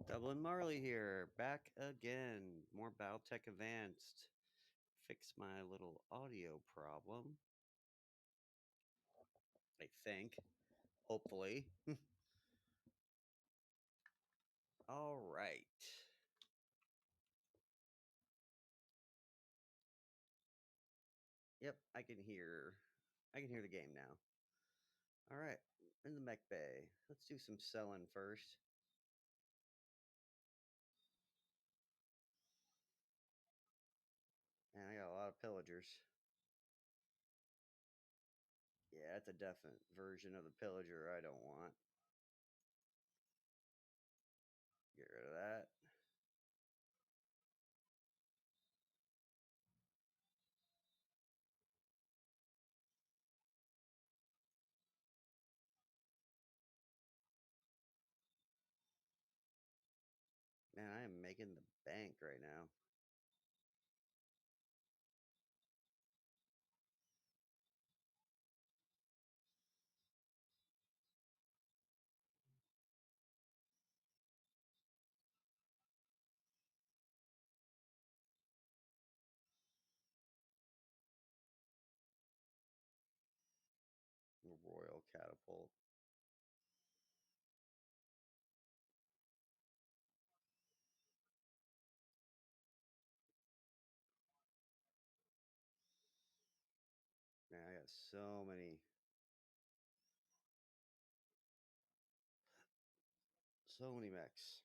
Dublin Marley here, back again. More Battletech Advanced. Fix my little audio problem. I think. Hopefully. All right. Yep, I can hear the game now. All right. In the mech bay. Let's do some selling first. And I got a lot of pillagers. Yeah, that's a definite version of the pillager I don't want. Get rid of that. Man, I am making the bank right now. Royal catapult. Man, I got so many mechs.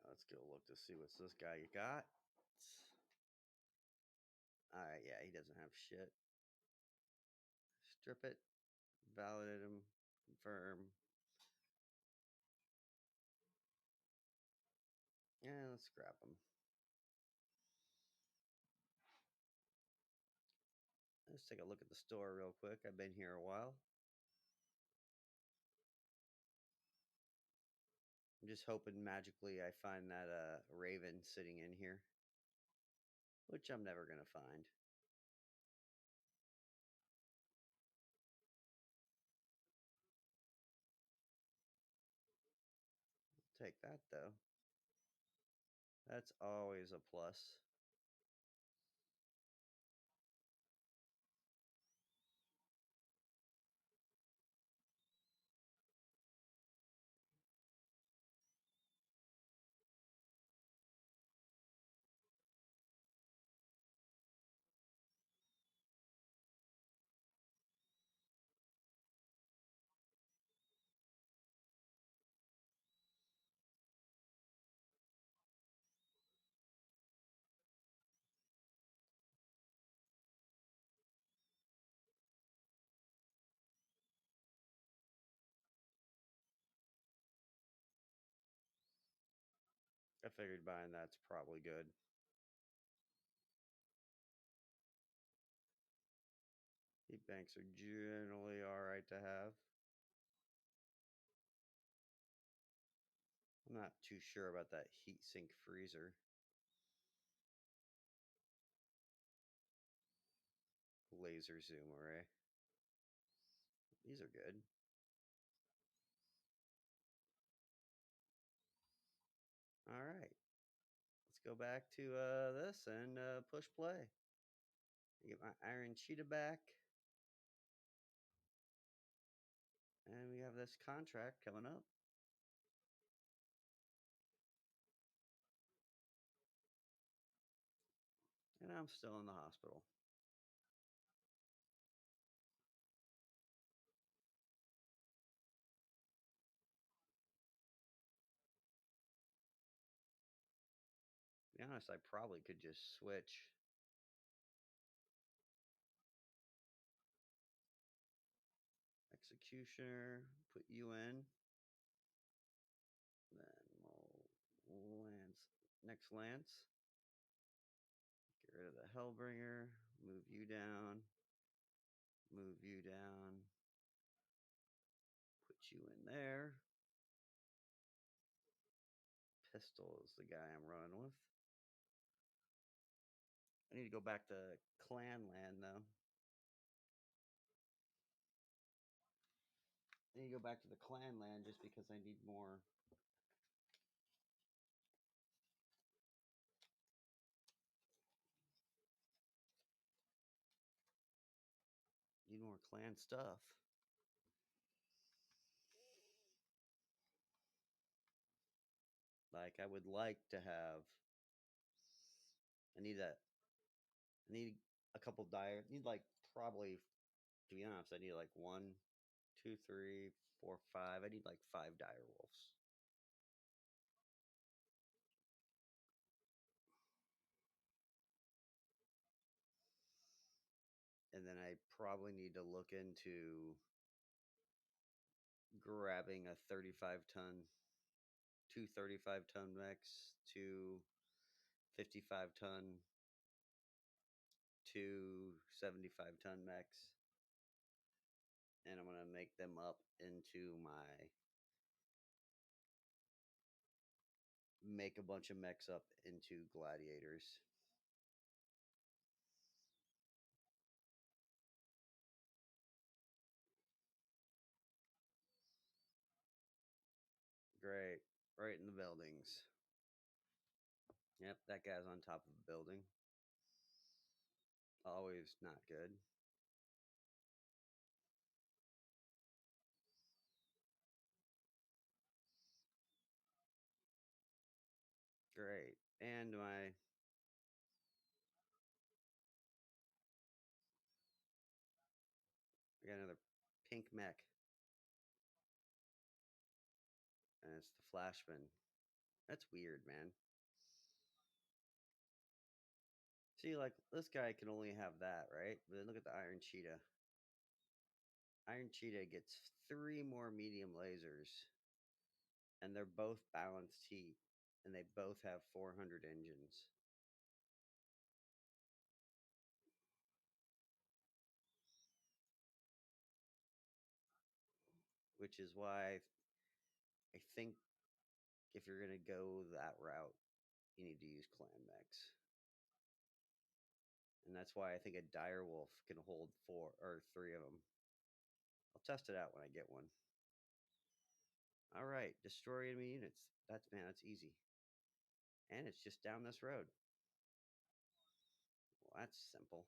Let's go look to see what's this guy got. Alright, yeah, he doesn't have shit. Strip it, validate him, confirm. Yeah, let's scrap him. Let's take a look at the store real quick. I've been here a while. I'm just hoping magically I find that raven sitting in here, which I'm never gonna find. Take that though. That's always a plus. I figured buying that's probably good. Heat banks are generally alright to have. I'm not too sure about that heatsink freezer. Laser zoom array. These are good. All right. Let's go back to this and push play. Get my Iron Cheetah back. And we have this contract coming up. And I'm still in the hospital. To be honest, I probably could just switch. Executioner, put you in. Then we'll Lance. Next Lance. Get rid of the Hellbringer. Move you down. Move you down. Put you in there. Pistol is the guy I'm running with. I need to go back to clan land though. I need to go back to the clan land just because I need more. Need more clan stuff. Like I would like to have. I need that. I need a couple dire. I need like probably, to be honest, I need like 1, 2, 3, 4, 5. I need like 5 dire wolves. And then I probably need to look into grabbing a 35-ton, 2 35-ton mechs, 2 55-ton, 2 75-ton mechs, and I'm going to make them up into make a bunch of mechs up into gladiators. Great. Right in the buildings. Yep, that guy's on top of a building. Always not good. Great. And I got another pink mech. And it's the Flashman. That's weird, man. See, like, this guy can only have that, right? But then look at the Iron Cheetah. Iron Cheetah gets 3 more medium lasers, and they're both balanced heat, and they both have 400 engines. Which is why I think if you're going to go that route, you need to use clan mechs. And that's why I think a dire wolf can hold 4 or 3 of them. I'll test it out when I get one. All right, destroy enemy units. That's easy. And it's just down this road. Well, that's simple.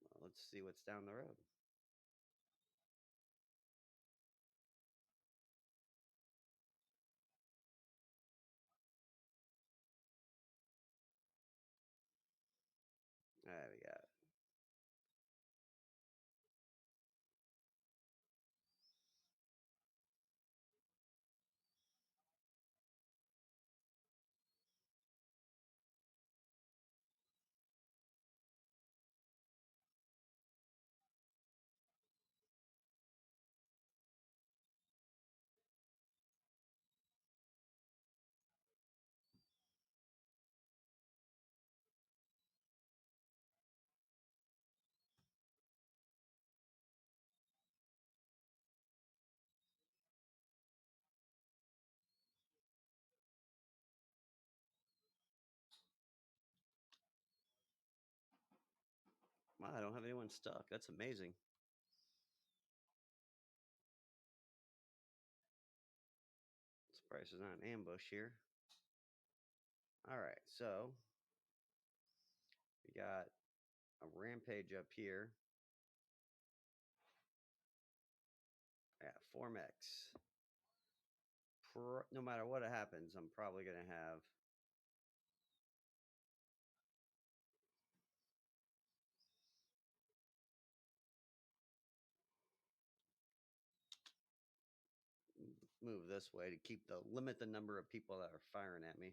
Well, let's see what's down the road. There we go. Wow, I don't have anyone stuck. That's amazing. Surprised there's not an ambush here. All right, so we got a rampage up here. Yeah, 4 mechs. No matter what happens, I'm probably going to have move this way to keep limit the number of people that are firing at me.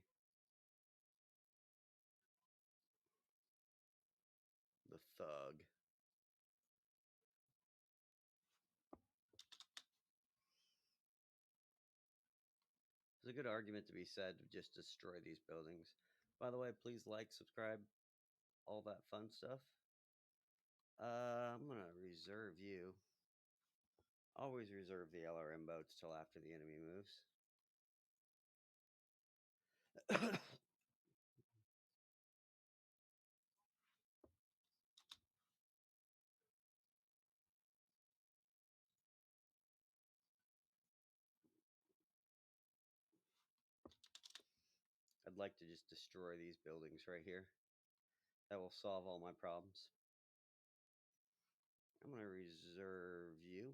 The thug. There's a good argument to be said to just destroy these buildings. By the way, please like, subscribe, all that fun stuff. I'm gonna reserve you. Always reserve the LRM boats till after the enemy moves. I'd like to just destroy these buildings right here. That will solve all my problems. I'm going to reserve you.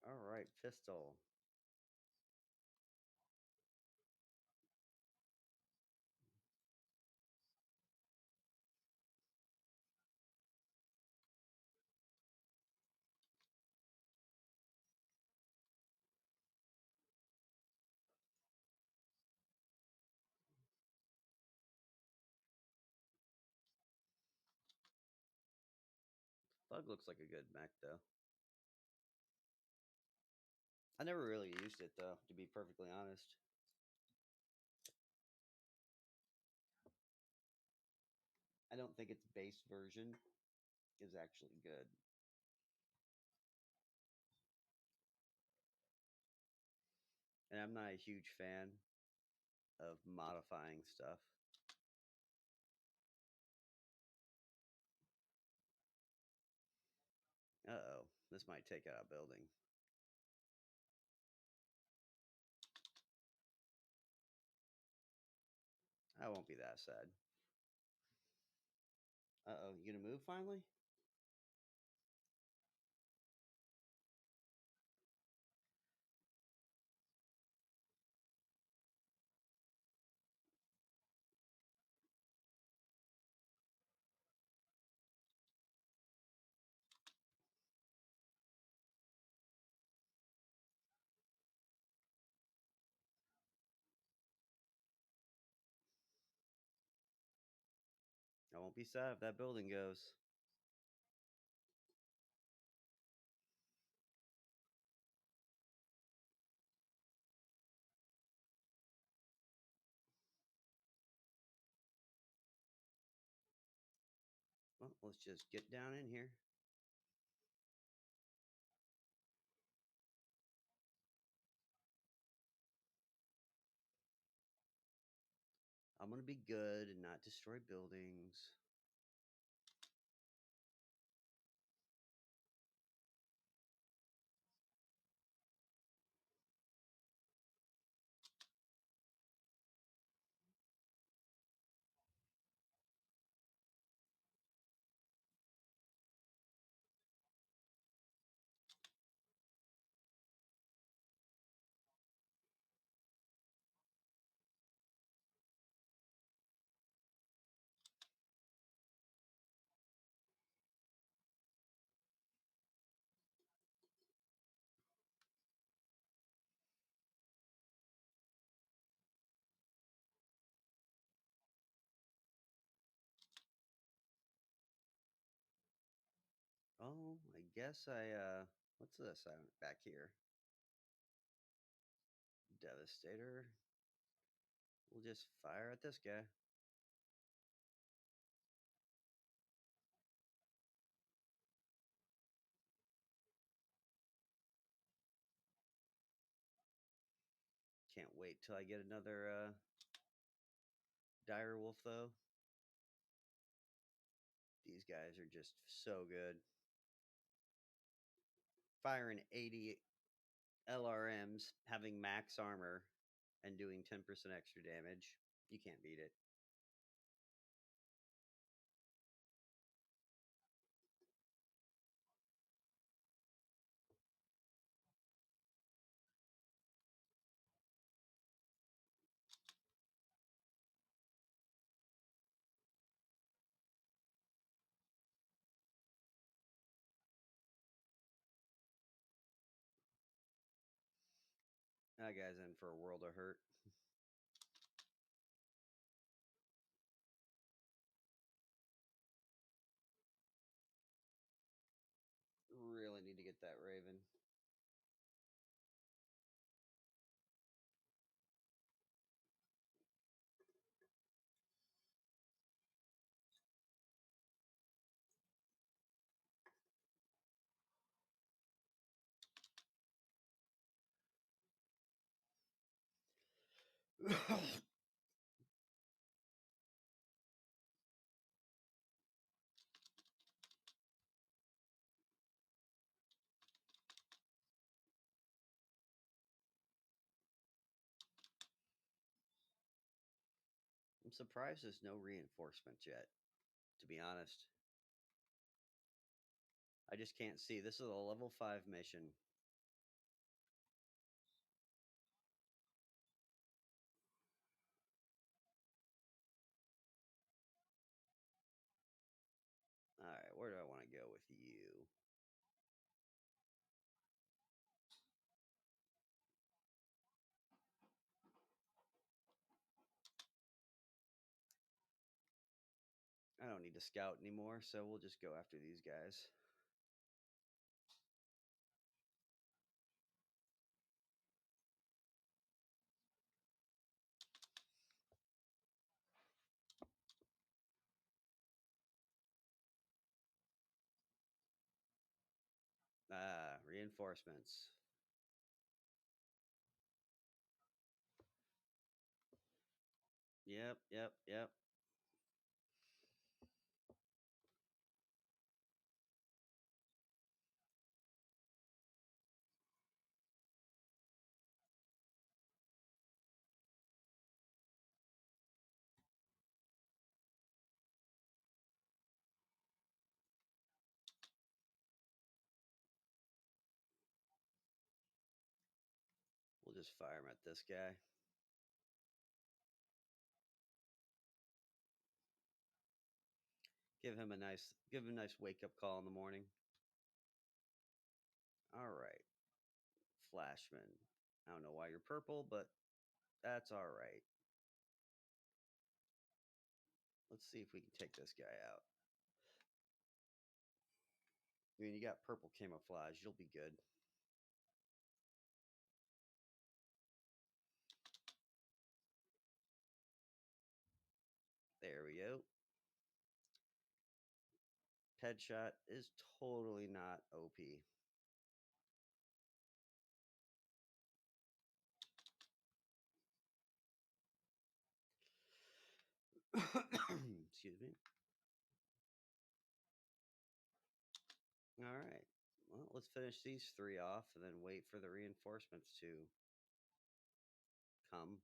All right, pistol. Bug looks like a good mech, though. I never really used it, though, to be perfectly honest. I don't think its base version is actually good. And I'm not a huge fan of modifying stuff. Uh-oh, this might take out a building. I won't be that sad. Uh-oh, you gonna move finally? I won't be sad if that building goes. Well, let's just get down in here. I'm gonna be good and not destroy buildings. Oh, I guess what's this back here? Devastator. We'll just fire at this guy. Can't wait till I get another dire wolf though. These guys are just so good. Firing 80 LRMs, having max armor, and doing 10% extra damage. You can't beat it. That guy's in for a world of hurt. Really need to get that Raven. I'm surprised there's no reinforcements yet, to be honest. I just can't see. This is a level 5 mission. All right, where do I want to go with you? I don't need to scout anymore, so we'll just go after these guys. Ah, reinforcements. Yep, yep, yep. We'll just fire him at this guy. Give him a nice wake up call in the morning. All right, Flashman. I don't know why you're purple, but that's all right. Let's see if we can take this guy out. I mean, you got purple camouflage. You'll be good. There we go. Headshot is totally not OP. Excuse me. All right. Well, let's finish these 3 off and then wait for the reinforcements to come.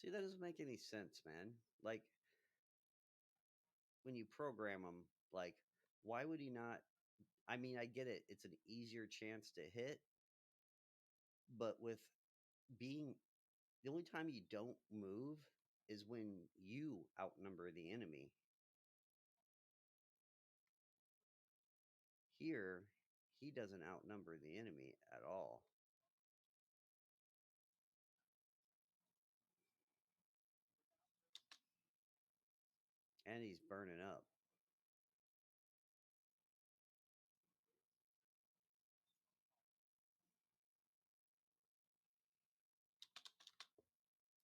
See, that doesn't make any sense, man. Like, when you program them, like, why would he not? I mean, I get it. It's an easier chance to hit, but with being the only time you don't move is when you outnumber the enemy. Here, he doesn't outnumber the enemy at all. And he's burning up.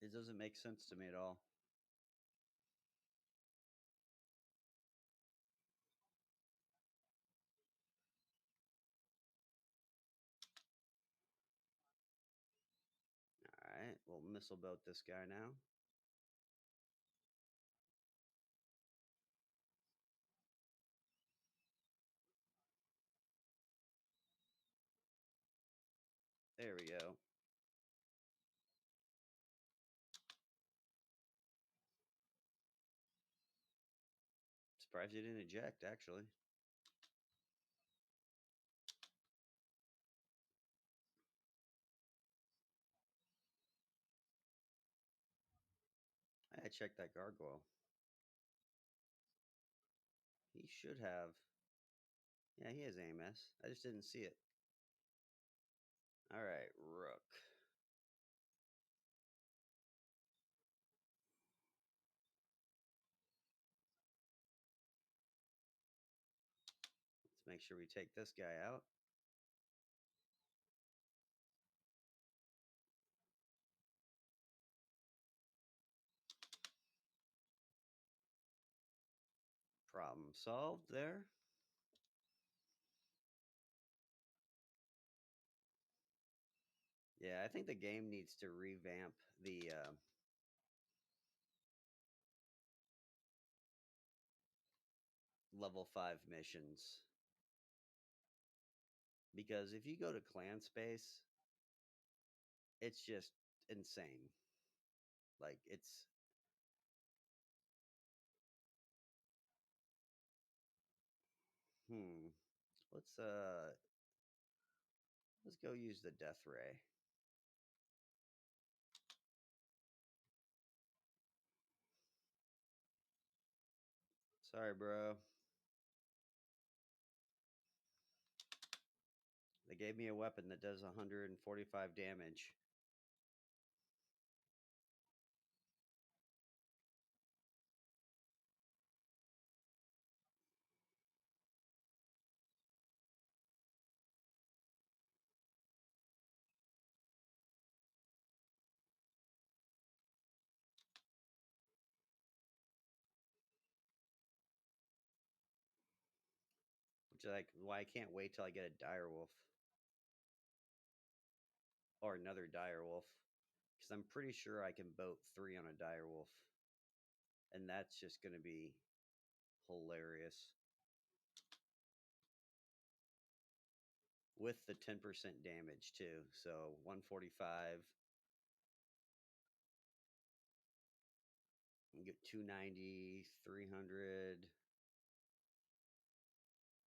It doesn't make sense to me at all. All right, we'll missile boat this guy now. There we go. Surprised he didn't eject, actually. I checked that gargoyle. He should have. Yeah, he has AMS. I just didn't see it. All right, Rook. Let's make sure we take this guy out. Problem solved there. Yeah, I think the game needs to revamp the level 5 missions. Because if you go to clan space, it's just insane. Like it's hmm. Let's uh let's go use the death ray. Sorry, bro. They gave me a weapon that does 145 damage. Which is like why I can't wait till I get a dire wolf. Or another dire wolf. Because I'm pretty sure I can boat 3 on a dire wolf. And that's just gonna be hilarious. With the 10% damage too. So 145. You get 290, 300,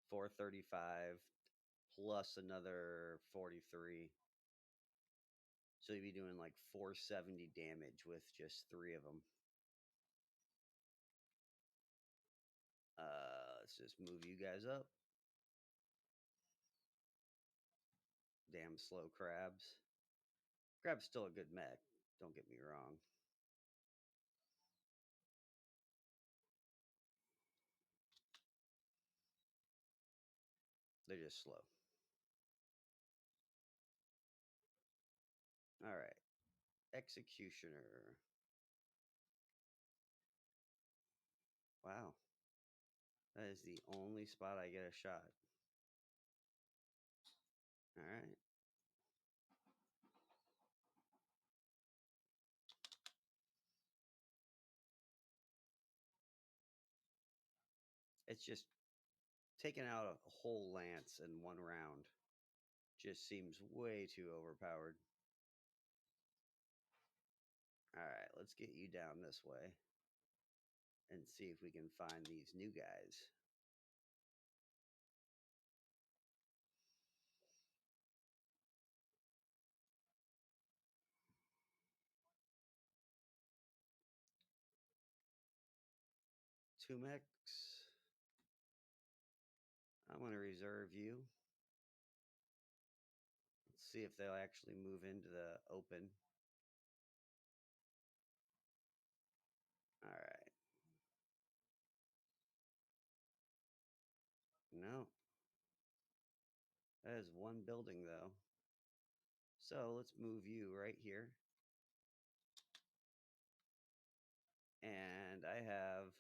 435, plus another 43. So you'd be doing like 470 damage with just 3 of them. Let's just move you guys up. Damn slow crabs. Crab's still a good mech. Don't get me wrong. They're just slow. All right. Executioner. Wow. That is the only spot I get a shot. All right. It's just taking out a whole lance in one round just seems way too overpowered. All right, let's get you down this way and see if we can find these new guys. Two mechs. I'm going to reserve you. Let's see if they'll actually move into the open. All right. No. That is one building, though. So let's move you right here. And I have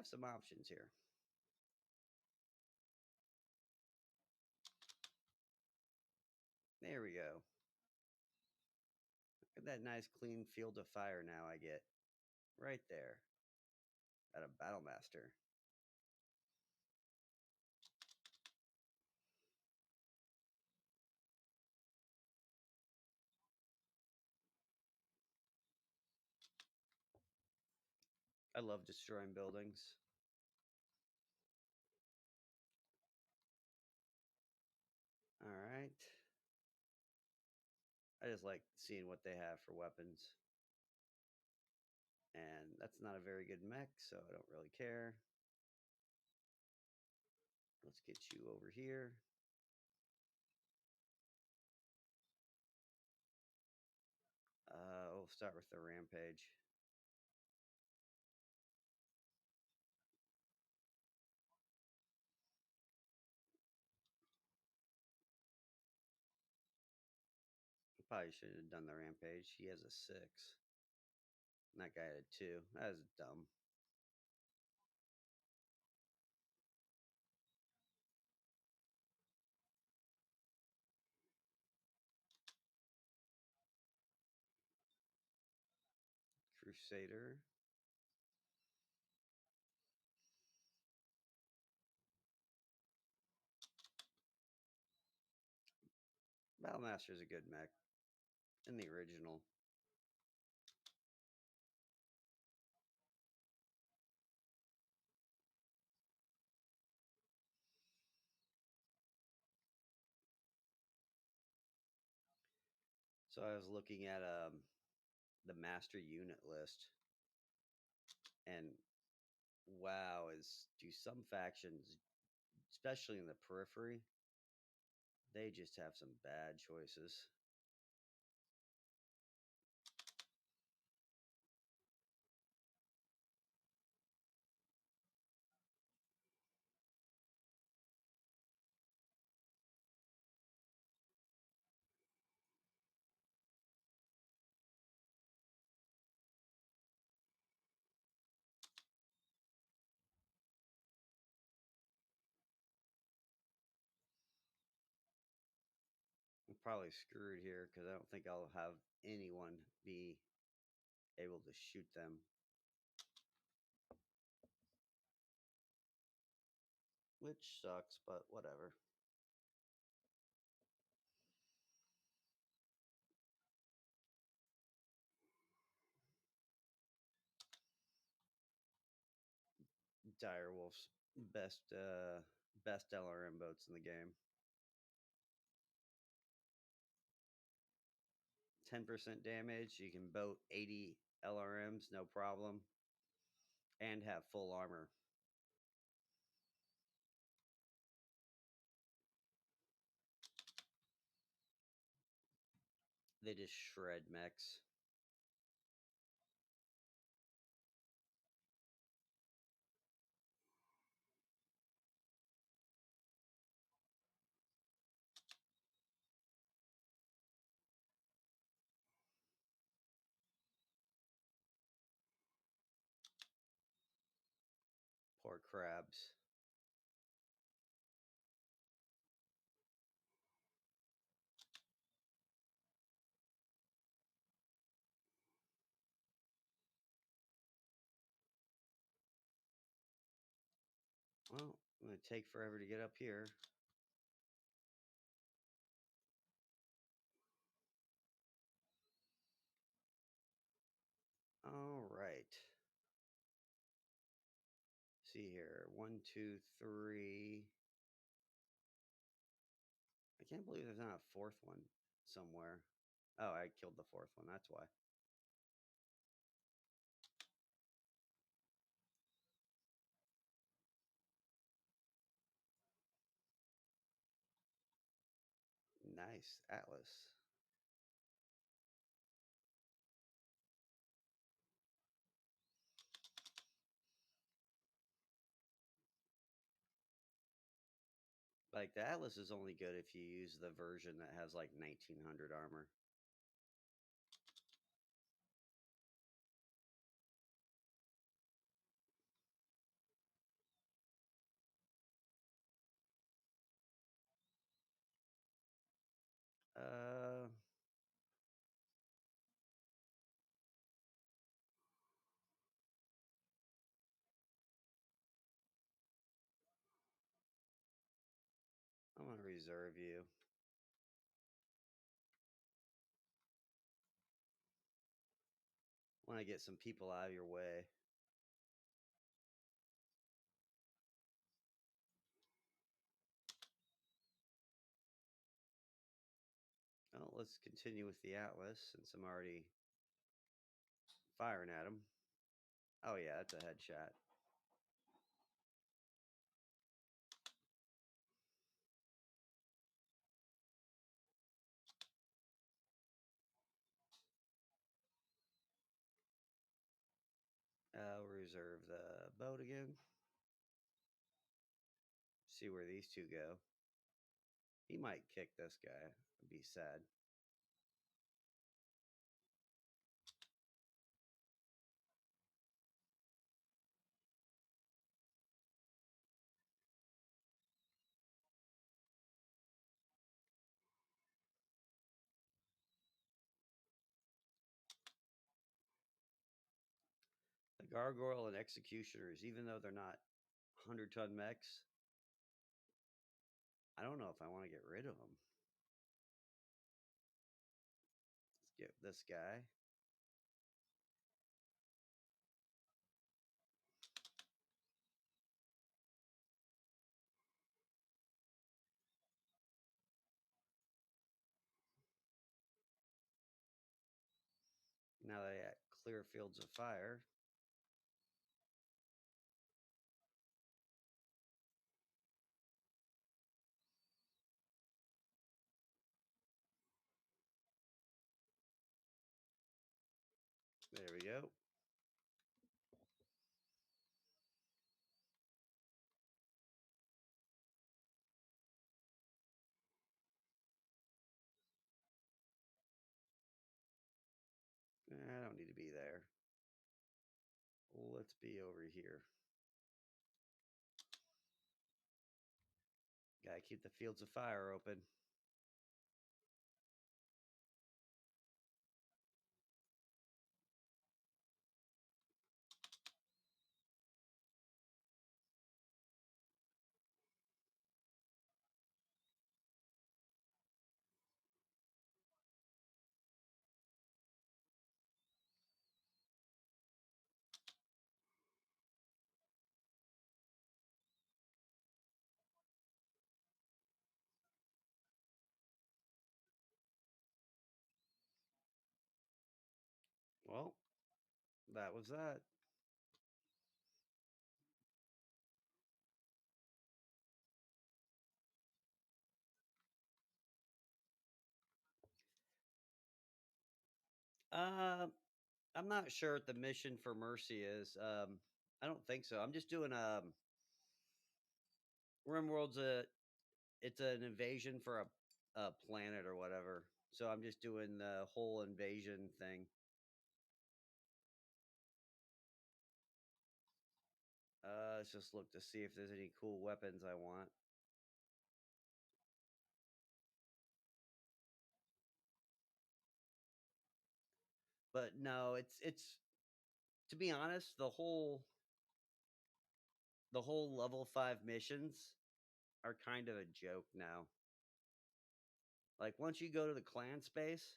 some options here. There we go. Look at that nice clean field of fire now I get. Right there. At a Battle Master. I love destroying buildings. All right. I just like seeing what they have for weapons. And that's not a very good mech, so I don't really care. Let's get you over here. We'll start with the rampage. Probably should have done the rampage. He has a 6. That guy had 2. That is dumb. Crusader. Battlemaster is a good mech in the original. So I was looking at the master unit list, and wow, is do some factions, especially in the periphery, they just have some bad choices. I'm probably screwed here because I don't think I'll have anyone be able to shoot them. Which sucks, but whatever. Direwolf's best LRM boats in the game. 10% damage. You can boat 80 LRMs, no problem, and have full armor. They just shred mechs. Poor crabs. Well, I'm going to take forever to get up here. All right. See here. 1, 2, 3. I can't believe there's not a 4th one somewhere. Oh, I killed the 4th one. That's why. Nice. Atlas. Like, the Atlas is only good if you use the version that has like 1900 armor. Uh, I'm going to reserve you. Want to get some people out of your way. Oh, let's continue with the Atlas since I'm already firing at him. Oh, yeah, that's a headshot. I'll reserve the boat again. See where these two go. He might kick this guy. I'd be sad. Gargoyle and Executioners, even though they're not 100-ton mechs, I don't know if I want to get rid of them. Let's get this guy. Now that I got clear fields of fire. There we go. I don't need to be there. Let's be over here. Gotta keep the fields of fire open. Well, that was that. Um, I'm not sure what the mission for Mercy is. I don't think so. I'm just doing RimWorld's it's an invasion for a planet or whatever. So I'm just doing the whole invasion thing. Let's just look to see if there's any cool weapons I want. But no, it's to be honest, the whole level 5 missions are kind of a joke now. Like once you go to the clan space,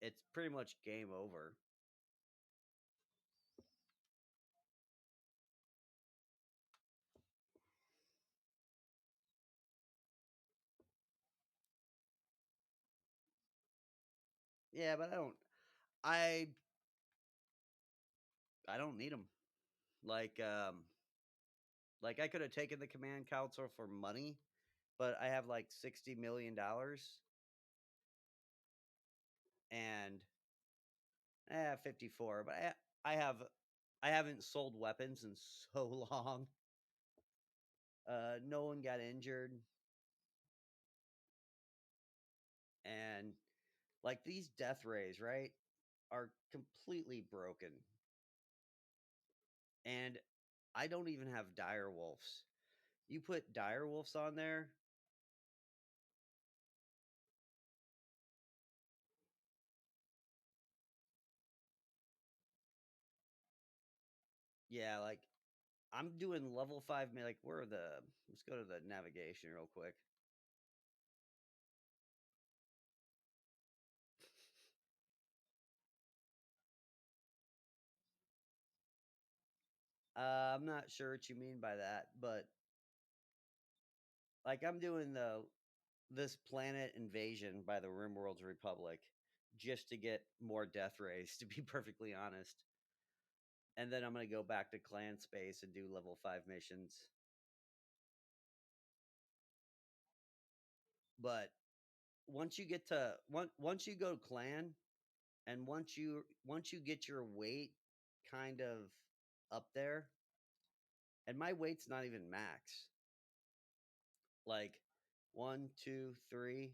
it's pretty much game over. Yeah, but I I don't need them. Like like I could have taken the command council for money, but I have like $60 million and 54, but I have I haven't sold weapons in so long. No one got injured, and like these death rays, right, are completely broken. And I don't even have dire wolves. You put dire wolves on there, yeah, like I'm doing level 5 like where are the let's go to the navigation real quick. I'm not sure what you mean by that, but like I'm doing this planet invasion by the Rimworld's Republic just to get more death rays, to be perfectly honest. And then I'm gonna go back to clan space and do level 5 missions. But once you go to clan, and once you get your weight kind of up there, and my weight's not even max. Like 1, 2, 3,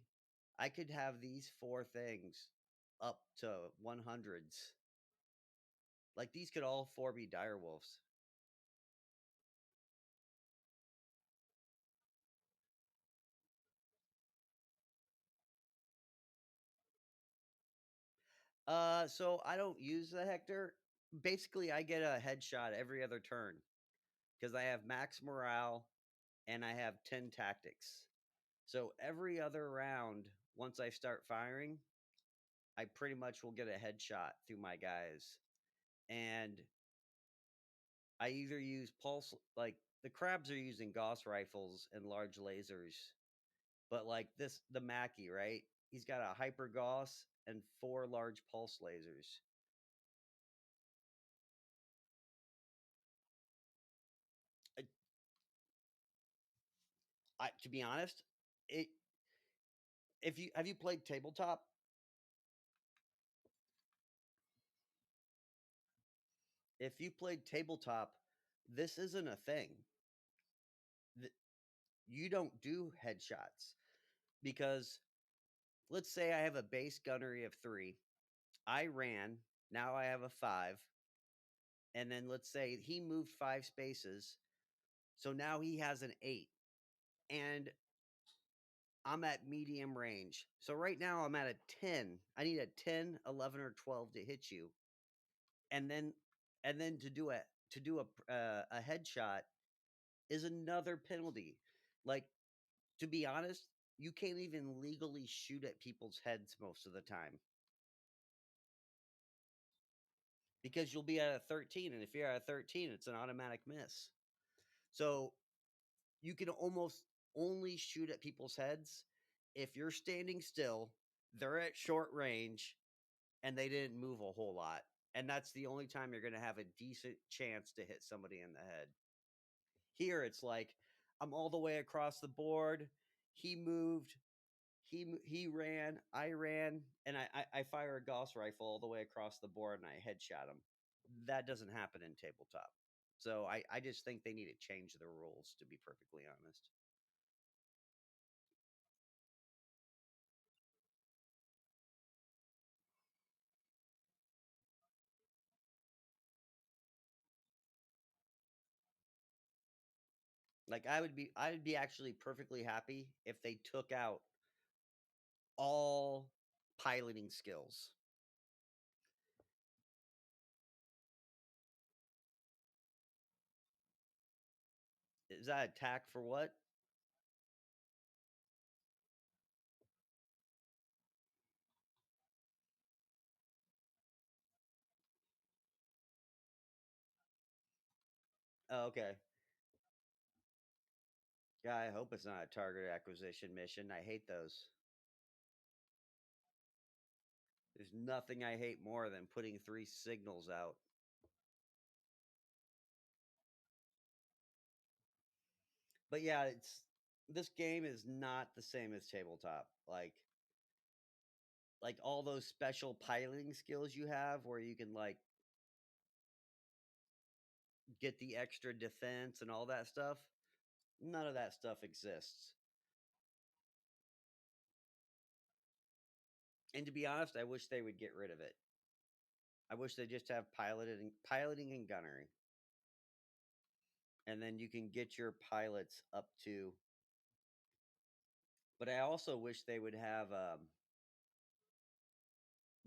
I could have these 4 things up to 100s. Like these could all 4 be dire wolves. So I don't use the Hector. basically I get a headshot every other turn because I have max morale and I have 10 tactics. So every other round, once I start firing, I pretty much will get a headshot through my guys. And I either use pulse, like the crabs are using Gauss rifles and large lasers, but like this, the Mackie, right? He's got a hyper Gauss and 4 large pulse lasers. I, to be honest, it if you have you played tabletop, if you played tabletop, this isn't a thing. You don't do headshots because let's say I have a base gunnery of 3. I ran, now I have a 5, and then let's say he moved 5 spaces, so now he has an 8 and I'm at medium range. So right now I'm at a 10. I need a 10, 11 or 12 to hit you. And then to do a headshot is another penalty. Like, to be honest, you can't even legally shoot at people's heads most of the time because you'll be at a 13, and if you're at a 13, it's an automatic miss. So you can almost only shoot at people's heads if you're standing still, they're at short range, and they didn't move a whole lot. And that's the only time you're going to have a decent chance to hit somebody in the head. Here, it's like I'm all the way across the board. He moved. He ran. I ran, and I fire a Gauss rifle all the way across the board, and I headshot him. That doesn't happen in tabletop. So I just think they need to change the rules. To be perfectly honest, like I'd be actually perfectly happy if they took out all piloting skills. Is that attack for what? Oh, okay. Yeah, I hope it's not a target acquisition mission. I hate those. There's nothing I hate more than putting 3 signals out. But yeah, it's this game is not the same as tabletop. Like all those special piloting skills you have where you can like get the extra defense and all that stuff. None of that stuff exists. And to be honest, I wish they would get rid of it. I wish they just have piloting and gunnery. And then you can get your pilots up to, but I also wish they would have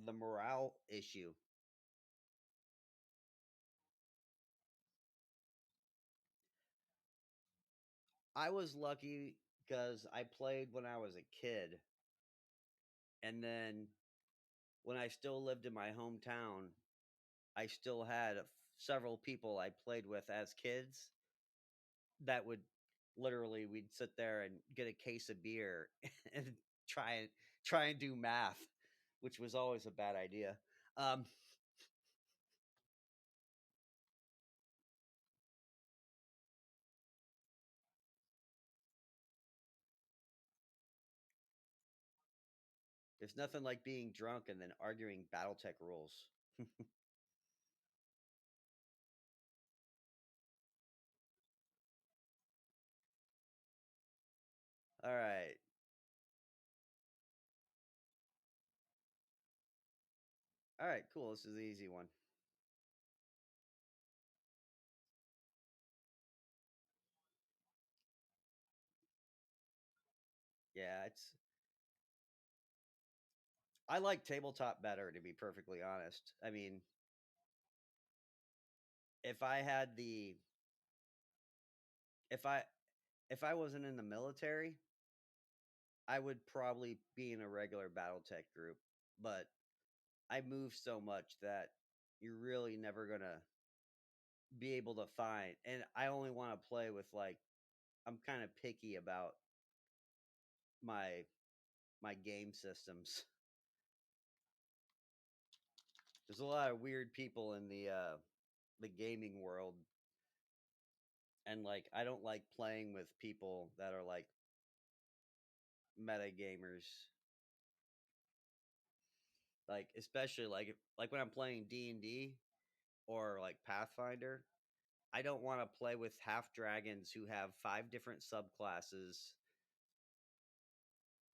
the morale issue. I was lucky because I played when I was a kid, and then when I still lived in my hometown, I still had several people I played with as kids that would literally we'd sit there and get a case of beer and try and try and do math, which was always a bad idea. Um, there's nothing like being drunk and then arguing BattleTech rules. All right, all right, cool. This is the easy one. Yeah, it's I like tabletop better, to be perfectly honest. I mean, if I had the if I if I wasn't in the military, I would probably be in a regular BattleTech group. But I move so much that you're really never gonna be able to find. And I only want to play with like I'm kind of picky about my my game systems. There's a lot of weird people in the gaming world, and like I don't like playing with people that are like meta gamers. Like especially like when I'm playing D&D or like Pathfinder, I don't want to play with half dragons who have 5 different subclasses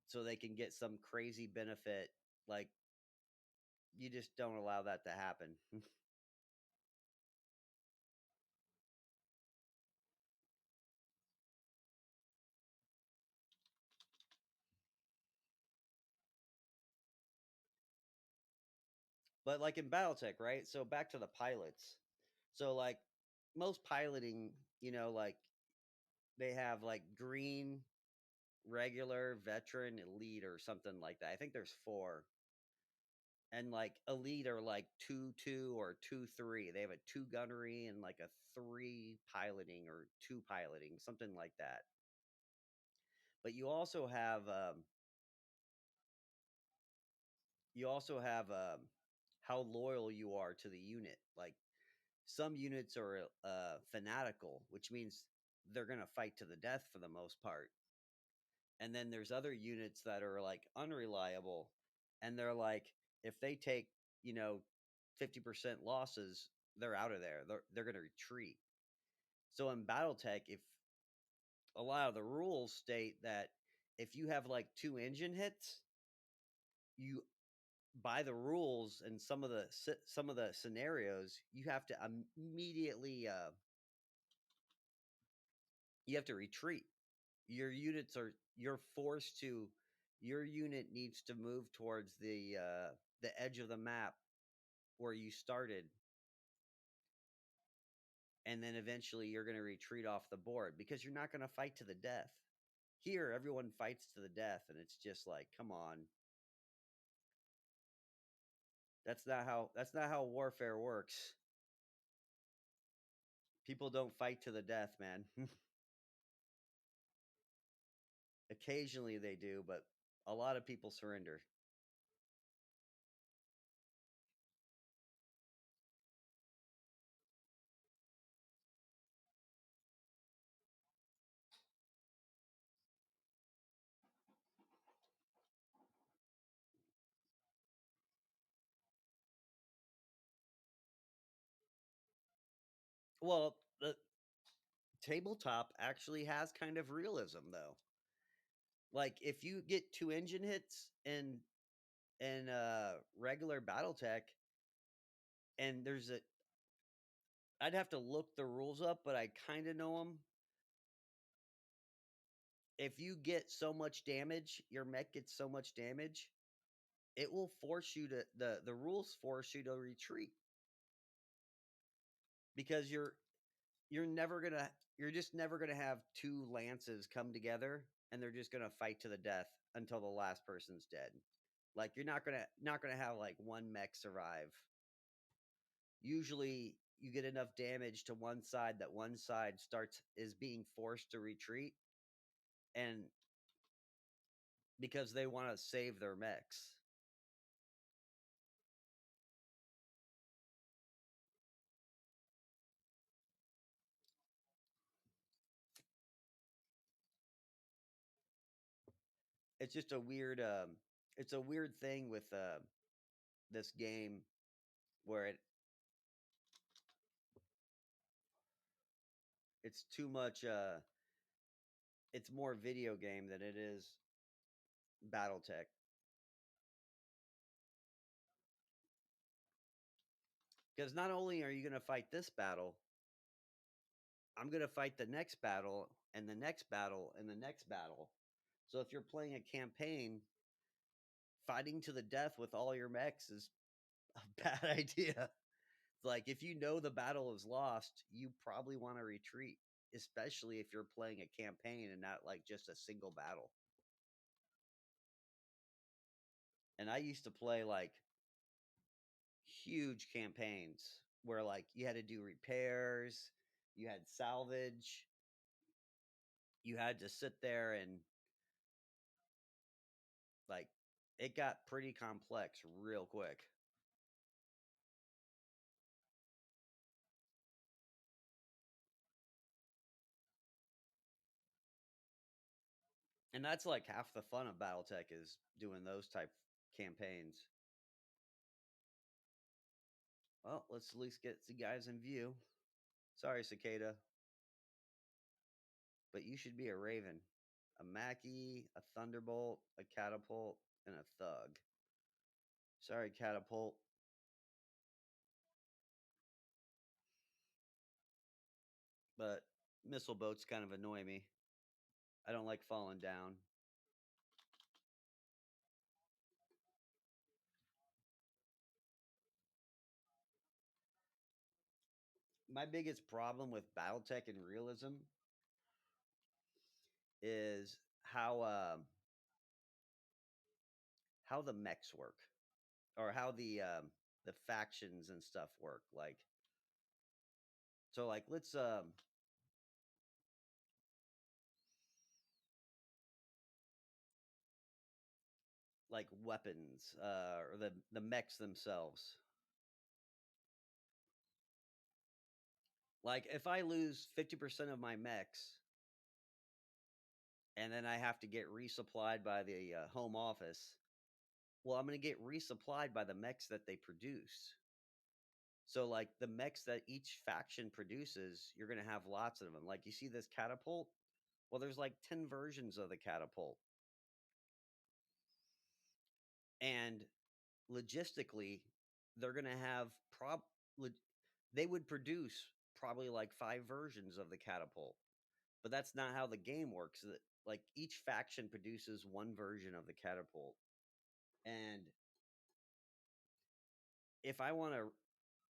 so they can get some crazy benefit. Like you just don't allow that to happen. But like in BattleTech, right? So back to the pilots. So like most piloting, like they have like green, regular, veteran, elite, or something like that. I think there's 4. And like elite are like 2-2 or 2-3. They have a 2 gunnery and like a 3 piloting or 2 piloting, something like that. But you also have how loyal you are to the unit. Like some units are fanatical, which means they're going to fight to the death for the most part. And then there's other units that are like unreliable, and they're like if they take, you know, 50% losses, they're out of there. They're going to retreat. So in BattleTech, if a lot of the rules state that if you have like 2 engine hits, you by the rules and some of the scenarios, you have to immediately you have to retreat. You're forced to your unit needs to move towards the edge of the map where you started, and then eventually you're going to retreat off the board because you're not going to fight to the death. Here everyone fights to the death, and it's just like, come on. That's not how warfare works. People don't fight to the death, man. Occasionally they do, but a lot of people surrender. Well, the tabletop actually has kind of realism though. Like if you get 2 engine hits in regular BattleTech, and I'd have to look the rules up, but I kind of know them. If you get so much damage, your mech gets so much damage, it will force you to the rules force you to retreat because you're just never gonna have 2 lances come together and they're just gonna fight to the death until the last person's dead. Like you're not gonna have like one mech survive. Usually you get enough damage to one side that one side starts is being forced to retreat, and because they want to save their mechs. It's just a weird it's a weird thing with this game where it's too much it's more video game than it is BattleTech. Because not only are you going to fight this battle, I'm going to fight the next battle and the next battle and the next battle. So if you're playing a campaign, fighting to the death with all your mechs is a bad idea. Like if you know the battle is lost, you probably want to retreat, especially if you're playing a campaign and not like just a single battle. And I used to play like huge campaigns where like you had to do repairs, you had salvage, you had to sit there and like it got pretty complex real quick. And that's like half the fun of BattleTech is doing those type campaigns. Well, let's at least get the guys in view. Sorry, Cicada, but you should be a Raven. A Mackie, a Thunderbolt, a Catapult, and a Thug. Sorry, Catapult. But missile boats kind of annoy me. I don't like falling down. My biggest problem with BattleTech and realism is how the mechs work, or how the factions and stuff work. Like so, like let's like weapons or the mechs themselves. Like if I lose 50% of my mechs and then I have to get resupplied by the home office, well, I'm going to get resupplied by the mechs that they produce. So, like the mechs that each faction produces, you're going to have lots of them. Like you see this catapult. Well, there's like 10 versions of the catapult. And logistically, they're going to have they would produce probably like 5 versions of the catapult. But that's not how the game works. Like each faction produces one version of the catapult. And if I want to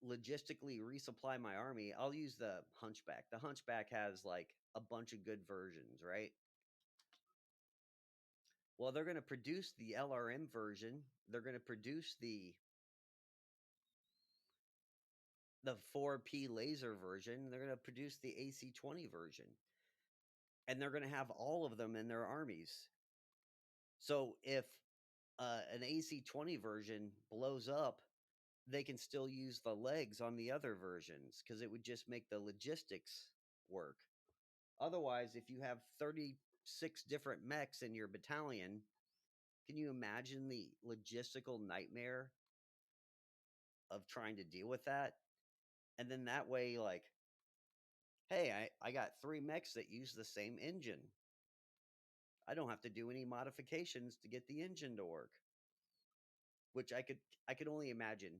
logistically resupply my army, I'll use the Hunchback. The Hunchback has like a bunch of good versions, right? Well, they're going to produce the LRM version. They're going to produce the 4P laser version. They're going to produce the AC-20 version. And they're going to have all of them in their armies. So if an AC-20 version blows up, they can still use the legs on the other versions because it would just make the logistics work. Otherwise, if you have 36 different mechs in your battalion, can you imagine the logistical nightmare of trying to deal with that? And then that way, like, hey, I got 3 mechs that use the same engine. I don't have to do any modifications to get the engine to work. Which I could only imagine.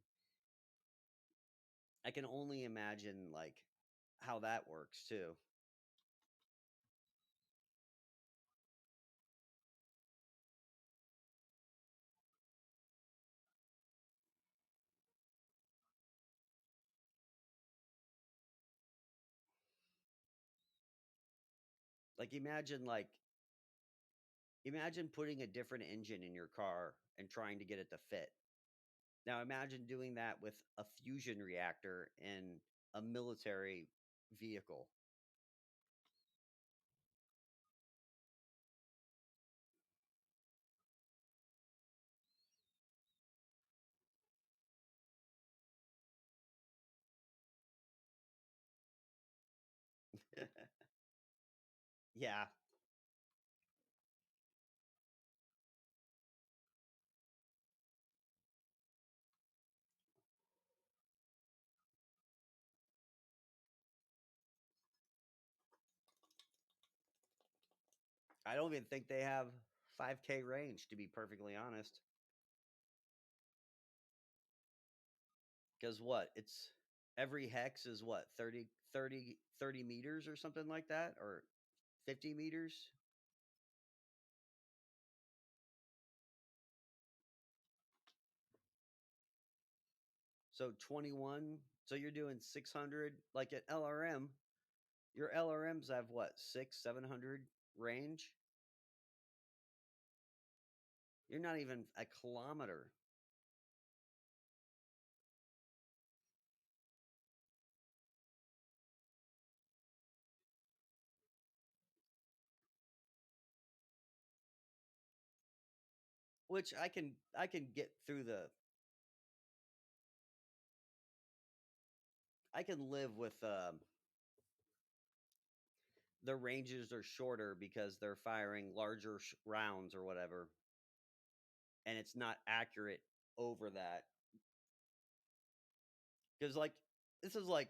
I can only imagine like how that works too. Like imagine putting a different engine in your car and trying to get it to fit. Now imagine doing that with a fusion reactor in a military vehicle. Yeah, I don't even think they have 5K range to be perfectly honest. Cuz what? It's every hex is what? 30 meters or something like that or 50 meters? So 21 So you're doing 600 like at LRM. Your LRMs have what, 600-700 range? You're not even a kilometer. Which I can get through I can live with the ranges are shorter because they're firing larger rounds or whatever, and it's not accurate over that. Because like this is like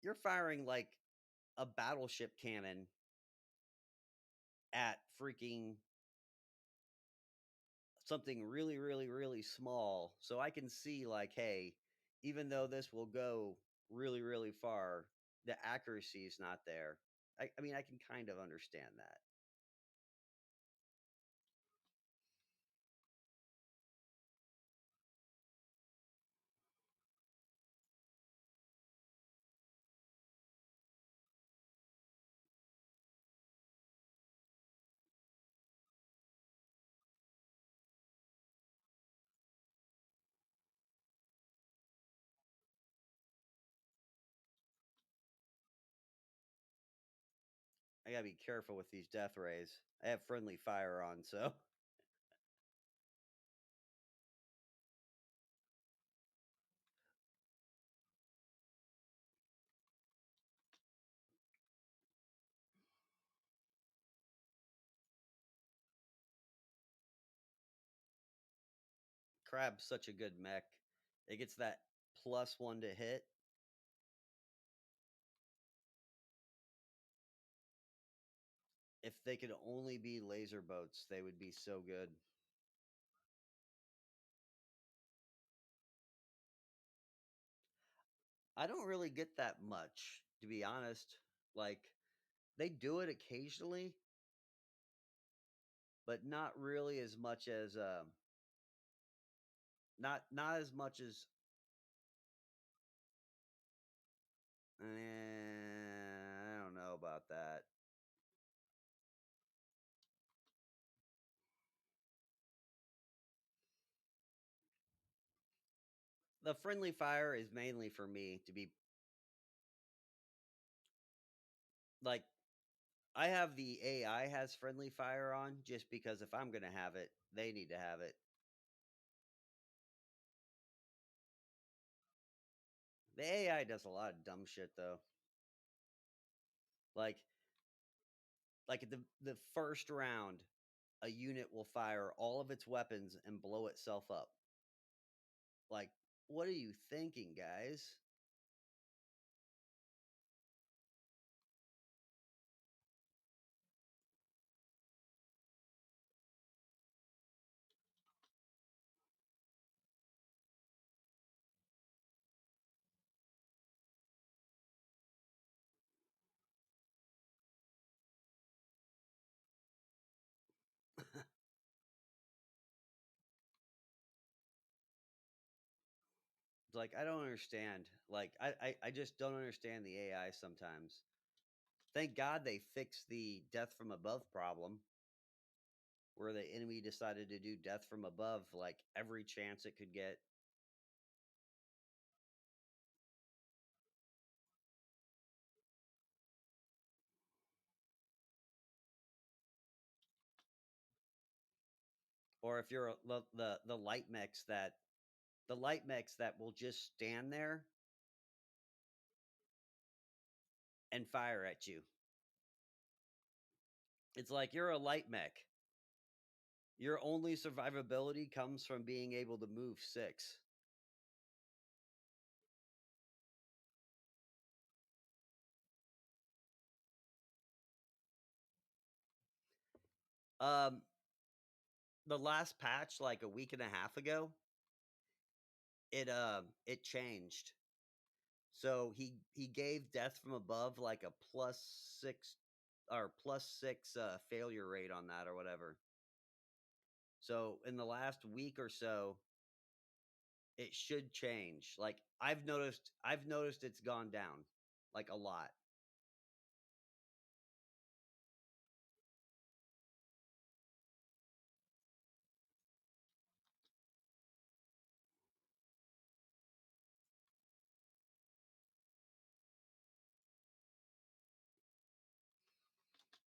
you're firing like a battleship cannon at freaking something really, really, really small. So I can see like, hey, even though this will go really, really far, the accuracy is not there. I mean, I can kind of understand that. I gotta be careful with these death rays. I have friendly fire on, so Crab's such a good mech. It gets that +1 to hit. If they could only be laser boats, they would be so good. I don't really get that much, to be honest. Like they do it occasionally, but not really as much as not as much as I don't know about that. The friendly fire is mainly for me to be like I have the AI has friendly fire on just because if I'm going to have it, they need to have it. The AI does a lot of dumb shit though. Like like at the first round, a unit will fire all of its weapons and blow itself up. Like, what are you thinking, guys? It's like I don't understand. Like I just don't understand the AI sometimes. Thank God they fixed the death from above problem where the enemy decided to do death from above like every chance it could get. Or if you're the light mechs that the light mechs that will just stand there and fire at you. It's like you're a light mech. Your only survivability comes from being able to move 6. Um the last patch like a week and a half ago, it changed. So he gave death from above like a +6 or +6 failure rate on that or whatever. So in the last week or so, It should change. Like I've noticed it's gone down like a lot.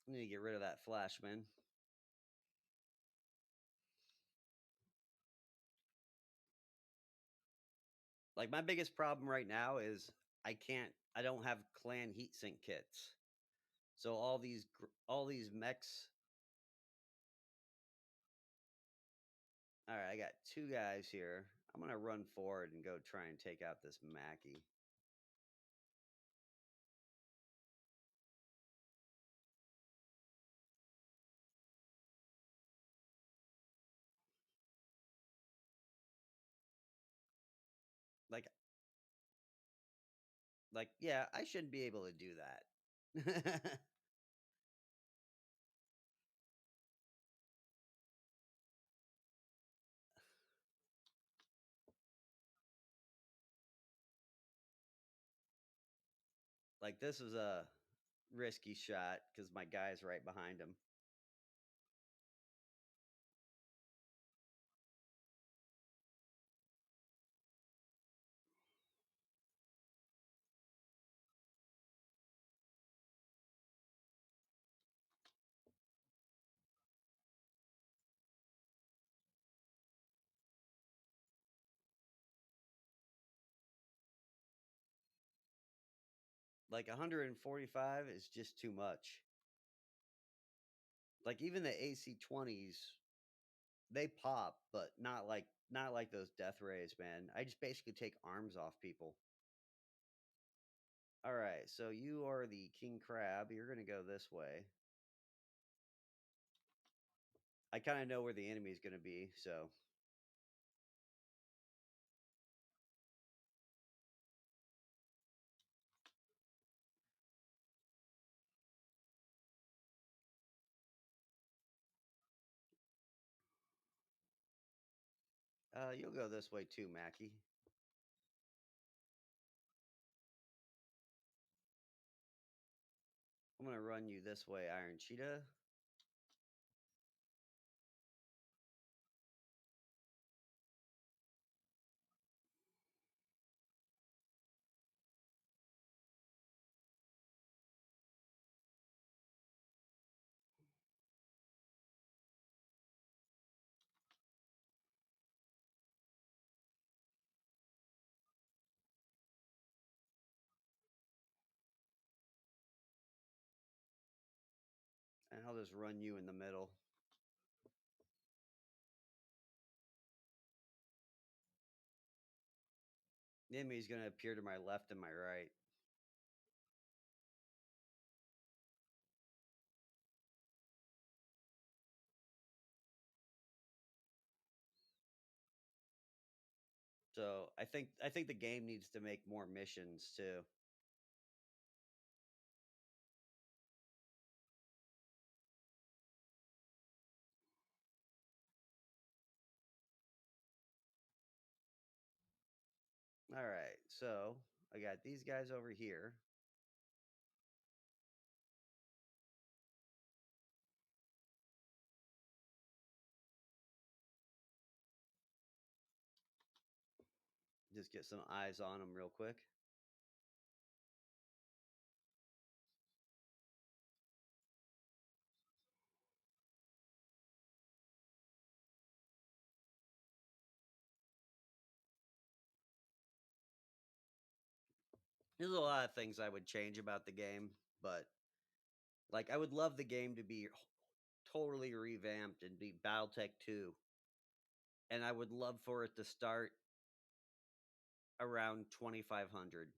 I need to get rid of that flashman. Like my biggest problem right now is I don't have clan heatsink kits. So all these mechs. All right, I got two guys here. I'm gonna run forward and go try and take out this Mackie. Like yeah, I shouldn't be able to do that. Like this is a risky shot because my guy's right behind him. Like 145 is just too much. Like even the AC-20s, they pop, but not like those death rays, man. I just basically take arms off people. All right, so you are the king crab. You're gonna go this way. I kind of know where the enemy is gonna be, so you'll go this way too, Mackie. I'm gonna run you this way, Iron Cheetah. And I'll just run you in the middle. The enemy's gonna appear to my left and my right. So I think the game needs to make more missions too. All right, so I got these guys over here. Just get some eyes on them real quick. There's a lot of things I would change about the game, but like I would love the game to be totally revamped and be BattleTech 2. And I would love for it to start around 2500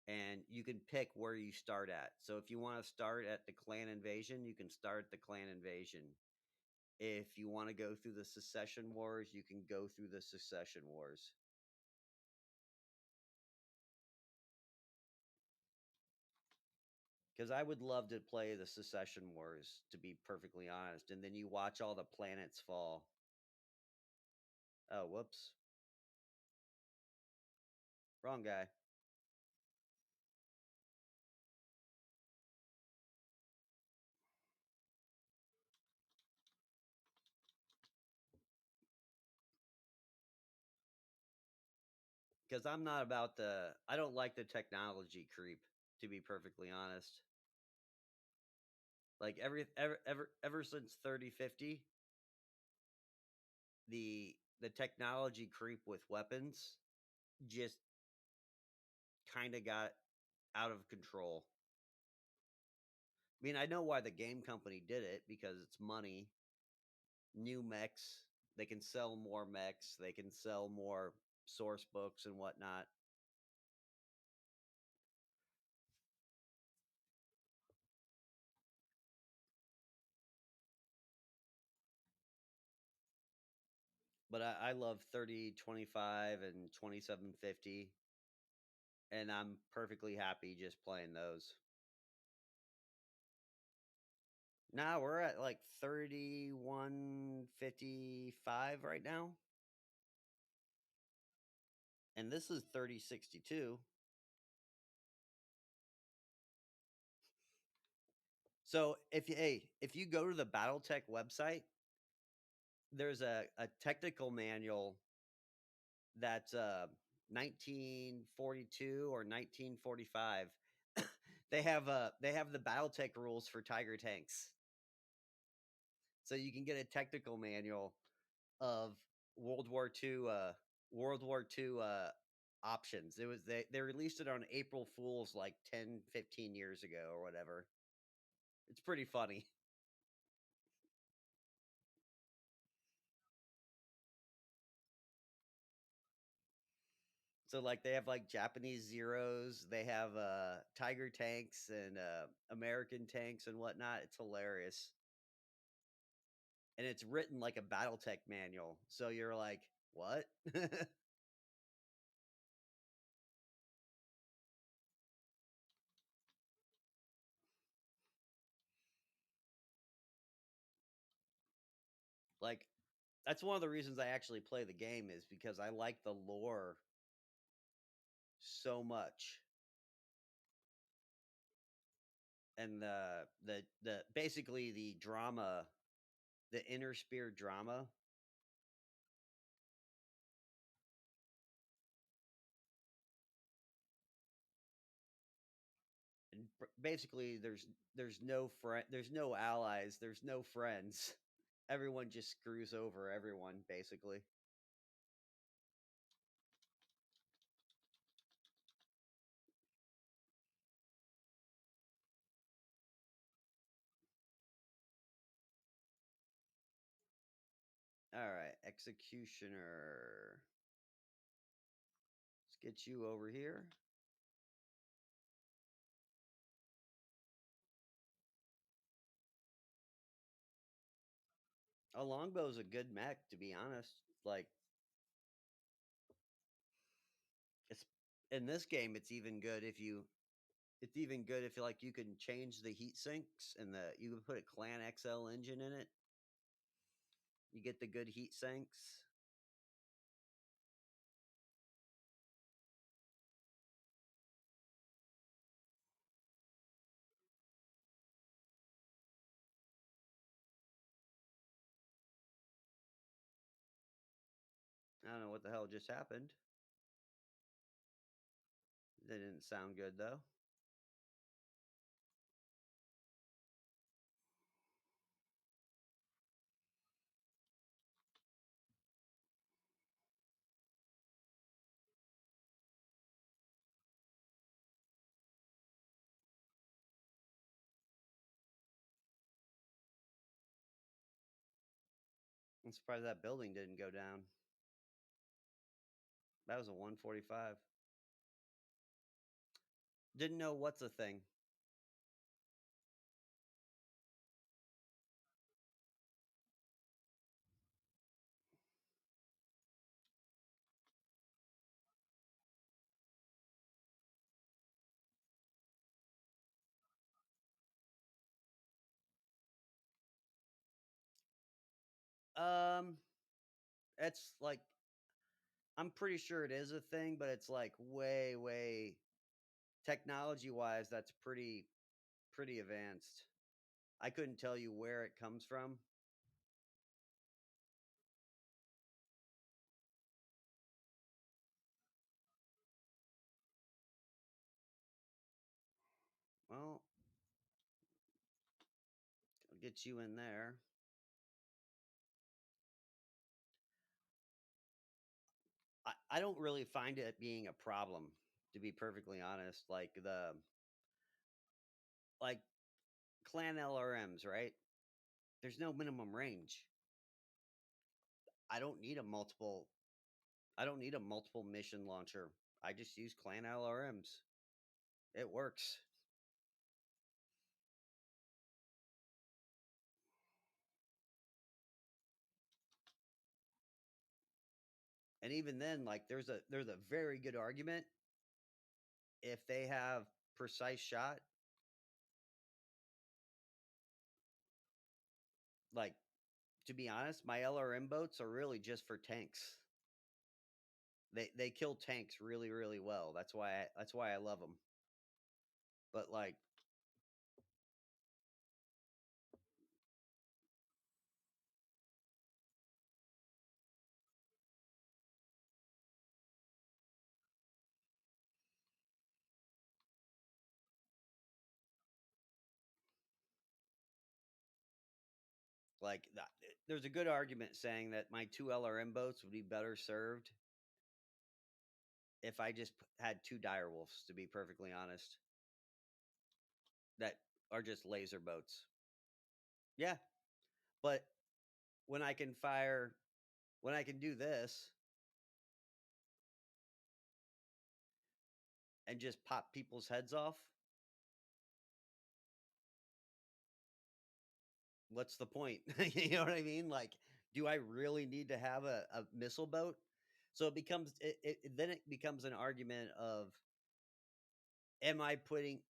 and you can pick where you start at. So if you want to start at the clan invasion, you can start the clan invasion. If you want to go through the secession wars, you can go through the secession wars. Because I would love to play the secession wars, to be perfectly honest. And then you watch all the planets fall. Oh, whoops. Wrong guy. Because I'm not about the. I don't like the technology creep. To be perfectly honest, like ever since 3050, the technology creep with weapons just kind of got out of control. I mean, I know why the game company did it because it's money, new mechs. They can sell more mechs. They can sell more source books and whatnot. But I love 3025 and 2750, and I'm perfectly happy just playing those. Now we're at like 3155 right now, and this is 3062. So if you go to the BattleTech website, there's a technical manual that's 1942 or 1945. They have the BattleTech rules for Tiger tanks, so you can get a technical manual of World War II World War II options. It was they released it on April Fools like 10, 15 years ago or whatever. It's pretty funny. So like they have like Japanese Zeros, they have Tiger tanks and American tanks and whatnot. It's hilarious. And it's written like a BattleTech manual. So you're like, what? Like that's one of the reasons I actually play the game is because I like the lore so much. And the basically the drama, the inner spear drama. And basically there's no allies, there's no friends. Everyone just screws over everyone basically. All right, executioner. Let's get you over here. A longbow's a good mech, to be honest. Like it's in this game, it's even good if like you can change the heat sinks and the you can put a Clan XL engine in it. You get the good heat sinks. I don't know what the hell just happened. That didn't sound good though. I'm surprised that building didn't go down. That was a 145. Didn't know what's a thing. Um, it's like I'm pretty sure it is a thing, but it's like way technology wise, that's pretty advanced. I couldn't tell you where it comes from. Well, I'll get you in there. I don't really find it being a problem, to be perfectly honest. Like clan LRMs, right? There's no minimum range. I don't need a multiple I don't need a multiple mission launcher. I just use clan LRMs. It works. And even then, like there's a very good argument if they have precise shot, like to be honest, my LRM boats are really just for tanks. They kill tanks really well. That's why I love them. But there's a good argument saying that my two LRM boats would be better served if I just had two direwolves. To be perfectly honest, that are just laser boats. Yeah, but when I can fire, when I can do this and just pop people's heads off, what's the point? You know what I mean? Like, do I really need to have a missile boat? So then it becomes an argument of am I putting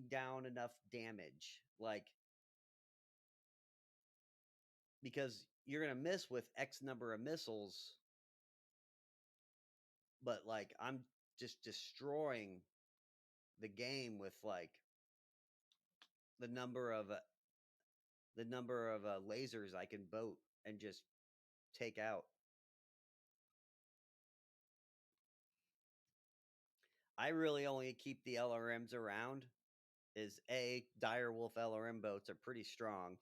down enough damage? Like, because you're gonna miss with X number of missiles, but like I'm just destroying the game with like the number of lasers I can boat and just take out. I really only keep the LRMs around is a direwolf LRM boats are pretty strong,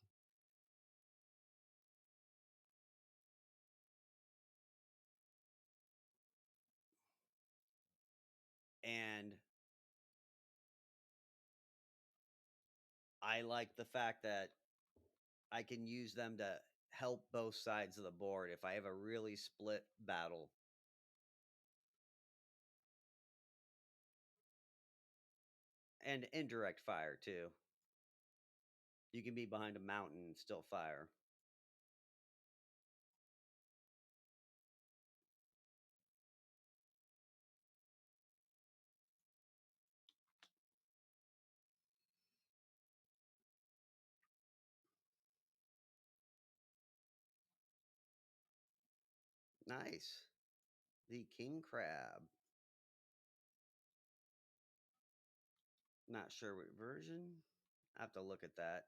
and I like the fact that I can use them to help both sides of the board if I have a really split battle. And indirect fire too. You can be behind a mountain and still fire. Nice. The king crab. Not sure what version. I have to look at that.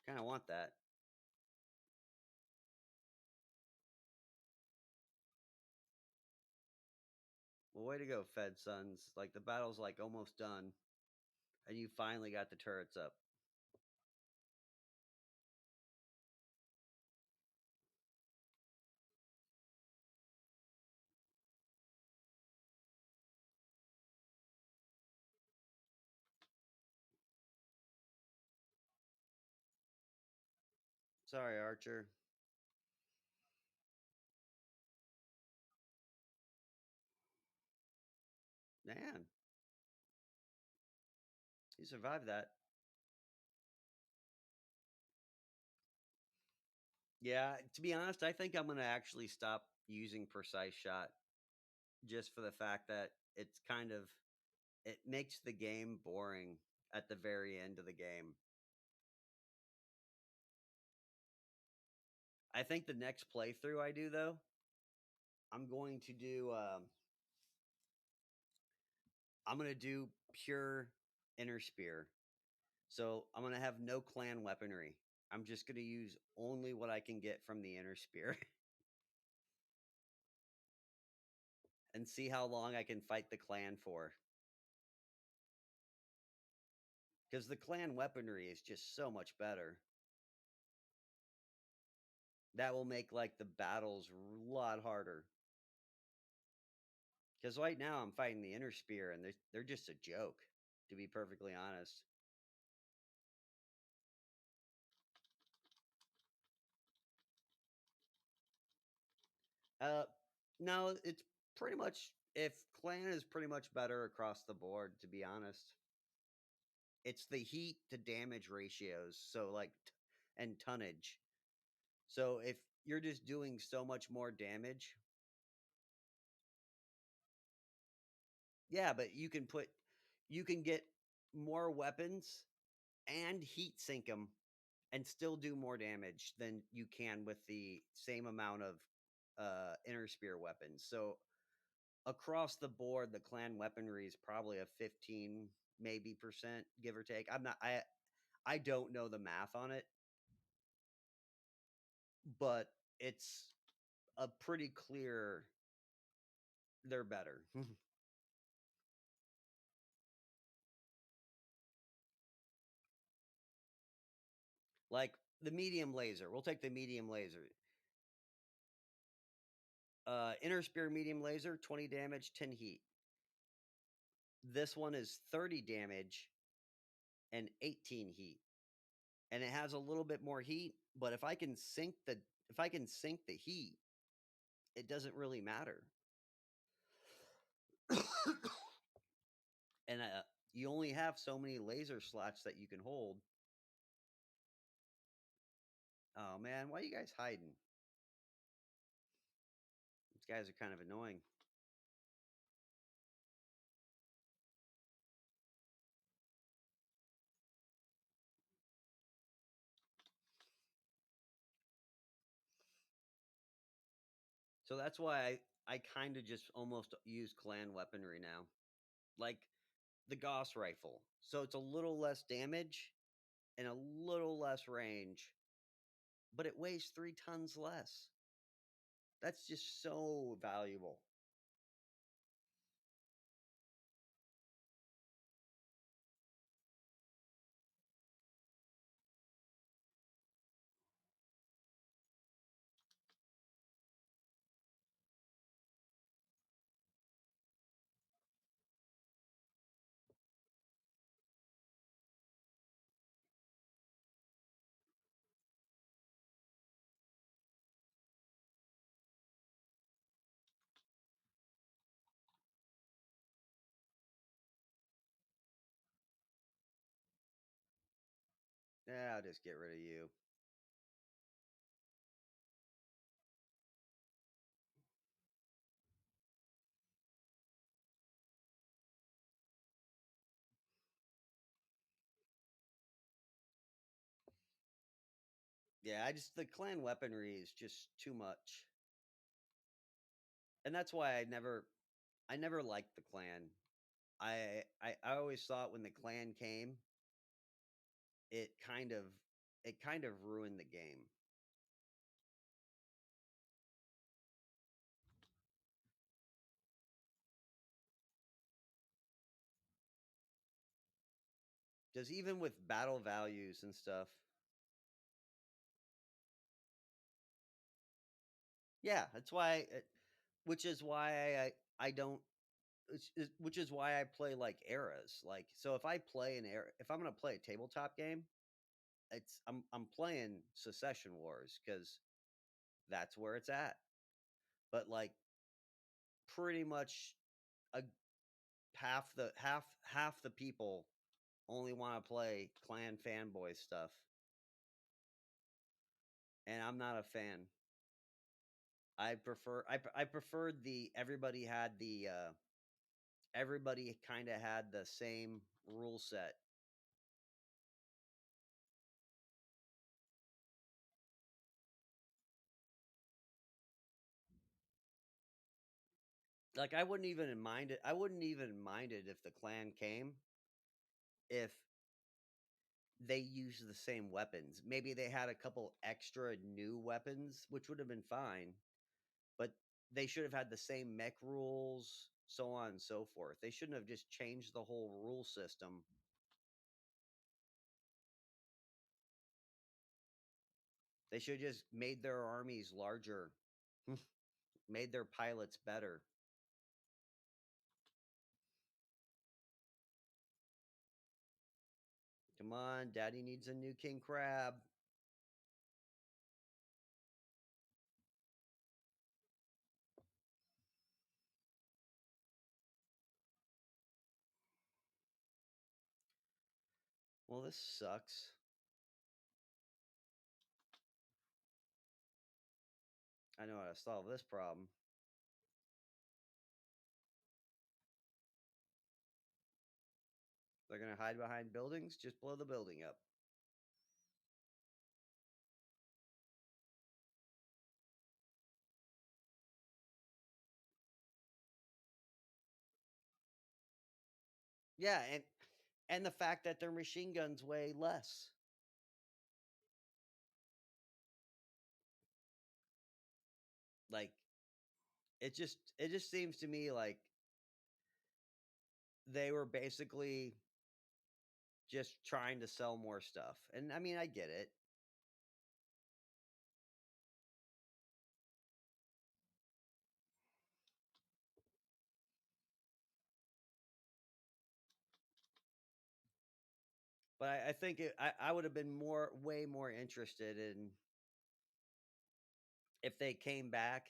Kind of want that. Well, way to go, Fed Sons. Like the battle's like almost done, and you finally got the turrets up. Sorry, Archer. Man, you survived that. Yeah, to be honest, I think I'm going to actually stop using precise shot just for the fact that it makes the game boring at the very end of the game. I think the next playthrough I do though, I'm going to do I'm gonna do pure inner spear. So I'm gonna have no clan weaponry. I'm just gonna use only what I can get from the inner spear and see how long I can fight the clan for. Because the clan weaponry is just so much better. That will make like the battles a lot harder. Because right now I'm fighting the inner spear and they're just a joke, to be perfectly honest. Uh, no, it's pretty much if clan is pretty much better across the board, to be honest. It's the heat to damage ratios, so like and tonnage. So if you're just doing so much more damage, yeah, but you can get more weapons and heat sink them and still do more damage than you can with the same amount of inner spear weapons. So across the board, the clan weaponry is probably a 15 maybe percent give or take. I don't know the math on it, but it's a pretty clear they're better. Like the medium laser. We'll take the medium laser. Inner spear medium laser, 20 damage, 10 heat. This one is 30 damage and 18 heat. And it has a little bit more heat, but if I can sink the heat, it doesn't really matter. And you only have so many laser slots that you can hold. Oh man, why are you guys hiding? These guys are kind of annoying. So that's why I kind of just almost use clan weaponry now. Like the Gauss rifle. So it's a little less damage and a little less range, but it weighs 3 tons less. That's just so valuable. Yeah, I'll just get rid of you. Yeah, I just the clan weaponry is just too much. And that's why I never liked the clan. I always thought when the clan came, it kind of it kind of ruined the game. Just even with battle values and stuff. Yeah, that's why which is why I don't which is why I play like eras. Like so if I play an era if I'm going to play a tabletop game, I'm playing Secession Wars cuz that's where it's at. But like pretty much a half the people only want to play clan fanboy stuff and I'm not a fan. I preferred the everybody kind of had the same rule set. Like I wouldn't even mind it. I wouldn't even mind it if the clan came if they used the same weapons. Maybe they had a couple extra new weapons, which would have been fine, but they should have had the same mech rules, so on and so forth. They shouldn't have just changed the whole rule system. They should have just made their armies larger, made their pilots better. Come on, Daddy needs a new king crab. Well, this sucks. I know how to solve this problem. They're going to hide behind buildings, just blow the building up. Yeah, and the fact that their machine guns weigh less. Like it just seems to me like they were basically just trying to sell more stuff. And I mean, I get it. But I think I would have been way more interested in if they came back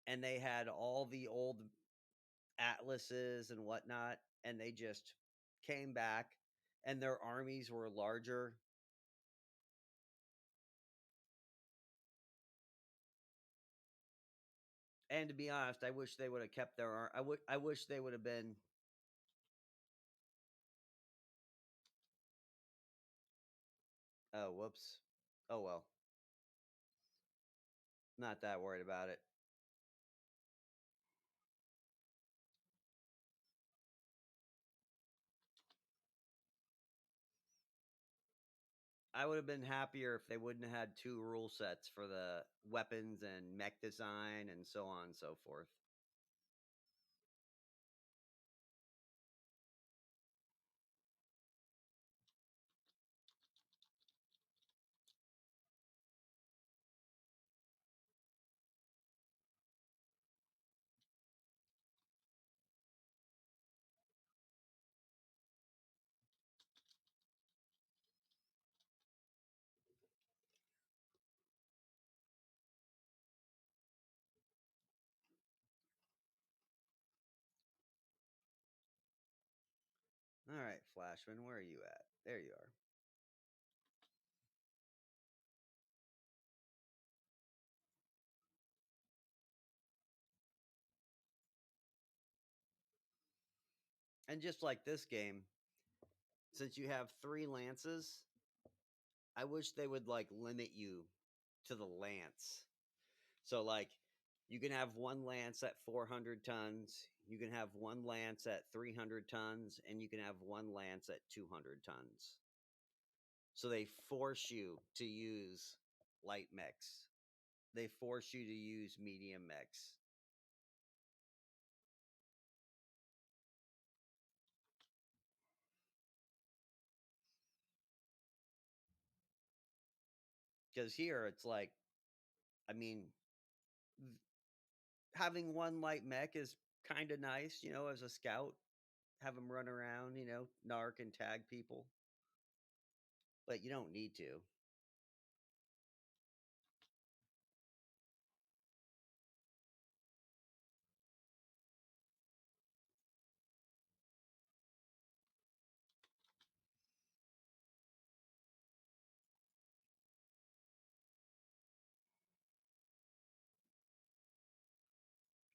and they had all the old atlases and whatnot, and they just came back and their armies were larger. And to be honest, I wish they would have kept their I wish they would have been. Oh, whoops. Oh well. Not that worried about it. I would have been happier if they wouldn't have had two rule sets for the weapons and mech design and so on and so forth. All right, Flashman, where are you at? There you are. And just like this game, since you have three lances, I wish they would like limit you to the lance. So like you can have one lance at 400 tons, you can have one lance at 300 tons, and you can have one lance at 200 tons. So they force you to use light mechs. They force you to use medium mechs. Because here it's like, I mean, having one light mech is kind of nice, as a scout. Have them run around, narc and tag people. But you don't need to.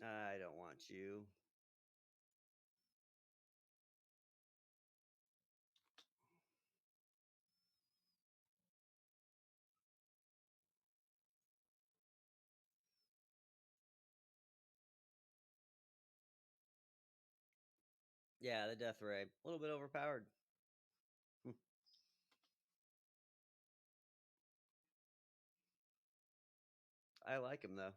I don't want you. Yeah, the death ray, a little bit overpowered. I like him though.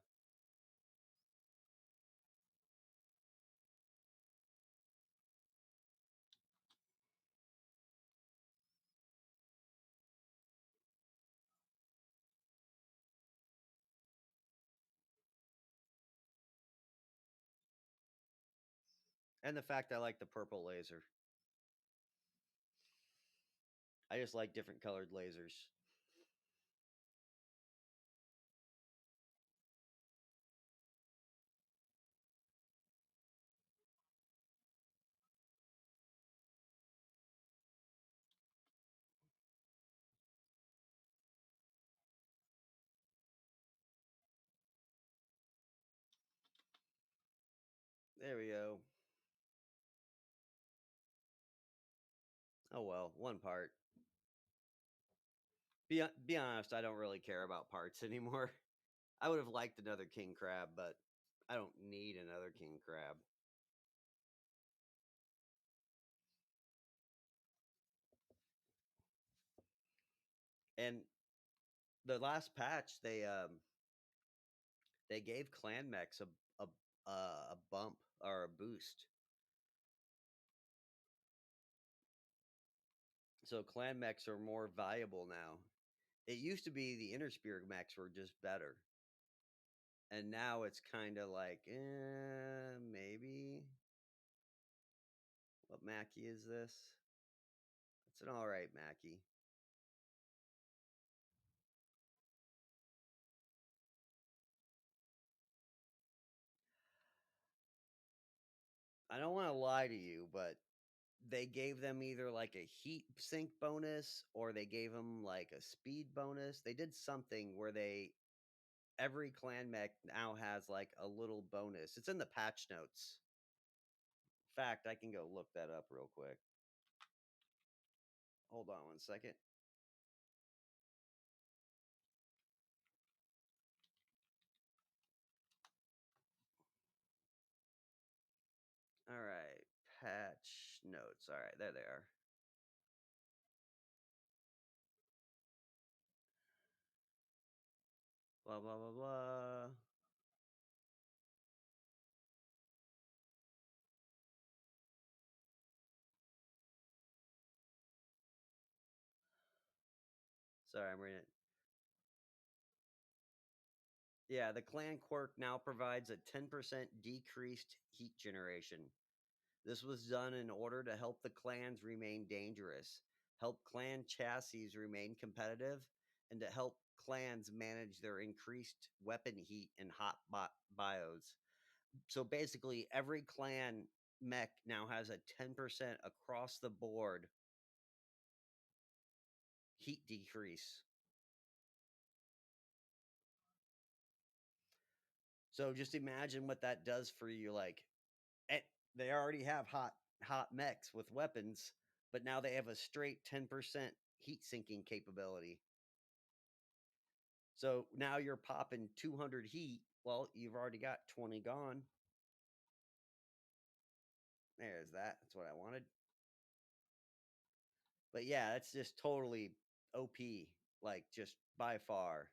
And the fact I like the purple laser. I just like different colored lasers. There we go. Oh well, one part. Be honest, I don't really care about parts anymore. I would have liked another king crab, but I don't need another king crab. And the last patch, they gave clan mechs a a bump or a boost. So clan mechs are more valuable now. It used to be the inner spear mechs were just better, and now it's kind of like, maybe. What Mackie is this? It's an all right Mackie. I don't want to lie to you, but they gave them either like a heat sink bonus or they gave them like a speed bonus. They did something where they every clan mech now has like a little bonus. It's in the patch notes. In fact, I can go look that up real quick. Hold on one second. All right, patch notes. All right, there they are. Blah blah blah blah. Sorry, I'm reading it. Yeah, the clan quirk now provides a 10% decreased heat generation. This was done in order to help the clans remain dangerous, help clan chassis remain competitive, and to help clans manage their increased weapon heat in hot bios. So basically, every clan mech now has a 10% across the board heat decrease. So just imagine what that does for you. Like, they already have hot mechs with weapons, but now they have a straight 10% heat sinking capability. So now you're popping 200 heat. Well, you've already got 20 gone. There's that. That's what I wanted. But yeah, that's just totally OP, like just by far.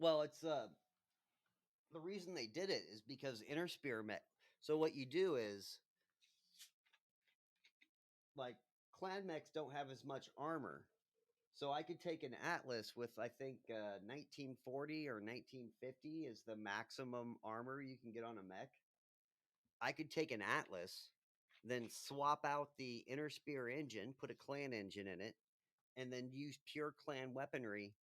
Well, it's the reason they did it is because inner spear mech. So what you do is like clan mechs don't have as much armor. So I could take an Atlas with I think 1940 or 1950 is the maximum armor you can get on a mech. I could take an Atlas, then swap out the inner spear engine, put a clan engine in it, and then use pure clan weaponry.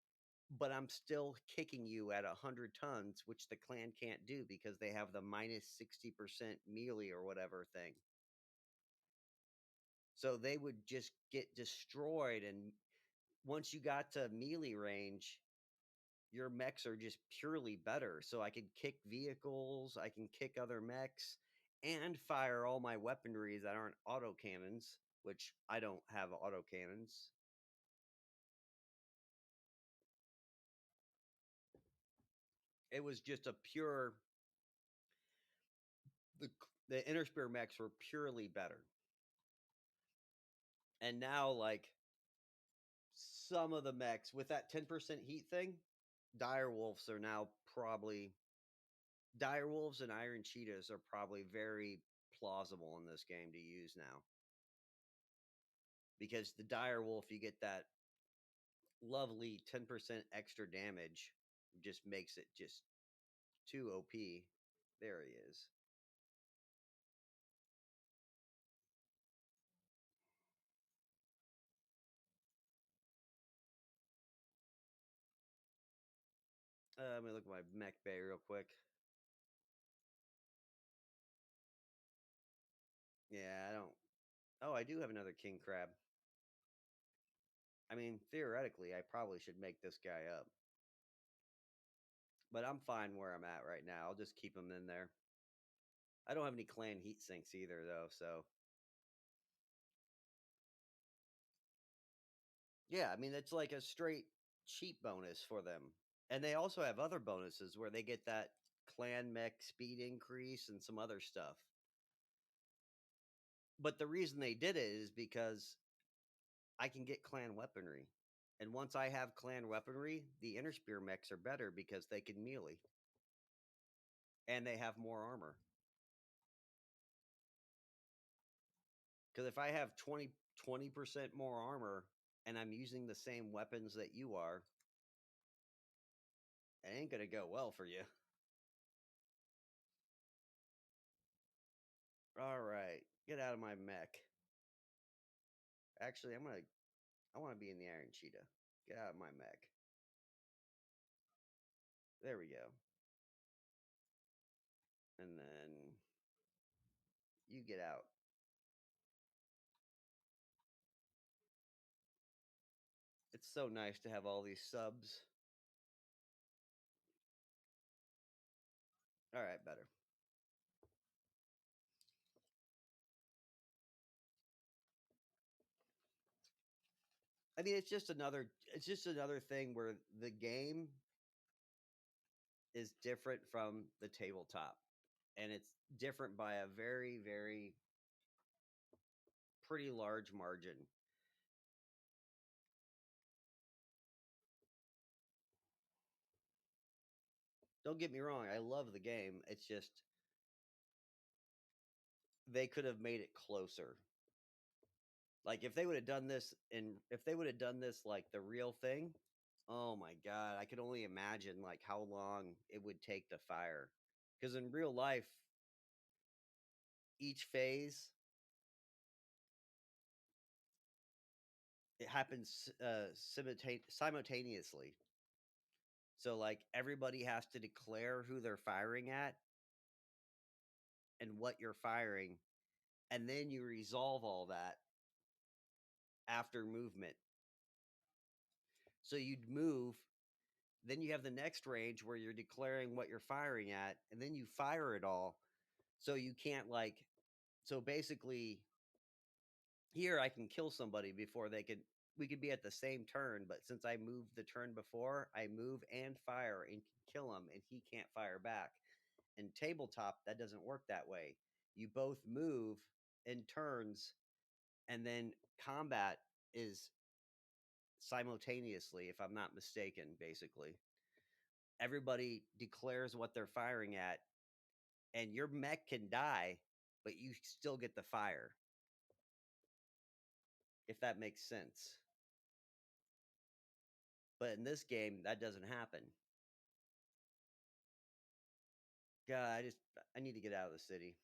But I'm still kicking you at 100 tons, which the clan can't do because they have the minus 60% melee or whatever thing. So they would just get destroyed. And once you got to melee range, your mechs are just purely better. So I can kick vehicles, I can kick other mechs, and fire all my weaponry that aren't autocannons, which I don't have autocannons. It was just a pure the the Interspear mechs were purely better. And now like some of the mechs with that 10% heat thing, direwolves are now probably direwolves and iron cheetahs are probably very plausible in this game to use now. Because the direwolf you get that lovely 10% extra damage, just makes it just too OP. There he is. Let me look at my mech bay real quick. Yeah, I don't. Oh, I do have another king crab. I mean, theoretically, I probably should make this guy up. But I'm fine where I'm at right now. I'll just keep him in there. I don't have any clan heat sinks either, though. So yeah, I mean, it's like a straight cheap bonus for them. And they also have other bonuses where they get that clan mech speed increase and some other stuff. But the reason they did it is because I can get clan weaponry. And once I have clan weaponry, the Interspear mechs are better because they can melee. And they have more armor. Because if I have 20% more armor and I'm using the same weapons that you are, it ain't going to go well for you. All right. Get out of my mech. Actually, I want to be in the Iron Cheetah. Get out of my mech. There we go. And then you get out. It's so nice to have all these subs. All right, better. I mean, it's just another thing where the game is different from the tabletop. And it's different by a very, very pretty large margin. Don't get me wrong, I love the game. It's just they could have made it closer. Like if they would have done this and if they would have done this like the real thing, oh my god, I could only imagine like how long it would take to fire. Because in real life, each phase it happens simultaneously. So like everybody has to declare who they're firing at and what you're firing, and then you resolve all that after movement. So you'd move, then you have the next range where you're declaring what you're firing at, and then you fire it all. So you can't like so basically here I can kill somebody before they could we could be at the same turn, but since I moved the turn before, I move and fire and can kill him and he can't fire back. In tabletop, that doesn't work that way. You both move in turns and then combat is simultaneously, if I'm not mistaken, basically. Everybody declares what they're firing at, and your mech can die, but you still get the fire, if that makes sense. But in this game, that doesn't happen. God, I need to get out of the city.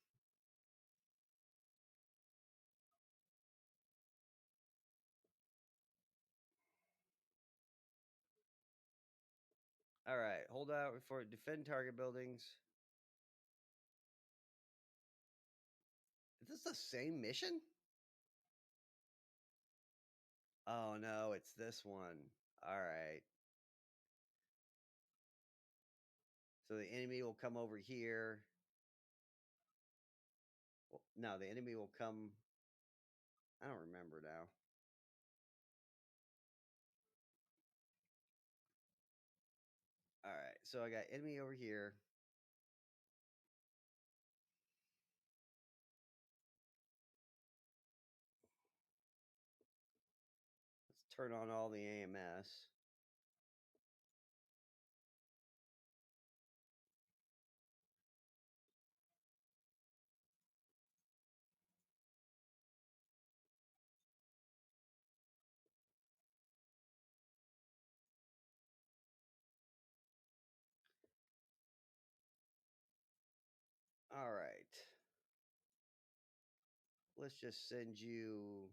All right, hold out for defend target buildings. Is this the same mission? Oh no, it's this one. All right. So the enemy will come over here. Well, no, the enemy will come. I don't remember now. All right, so I got enemy over here. Let's turn on all the AMS. All right. Let's just send you.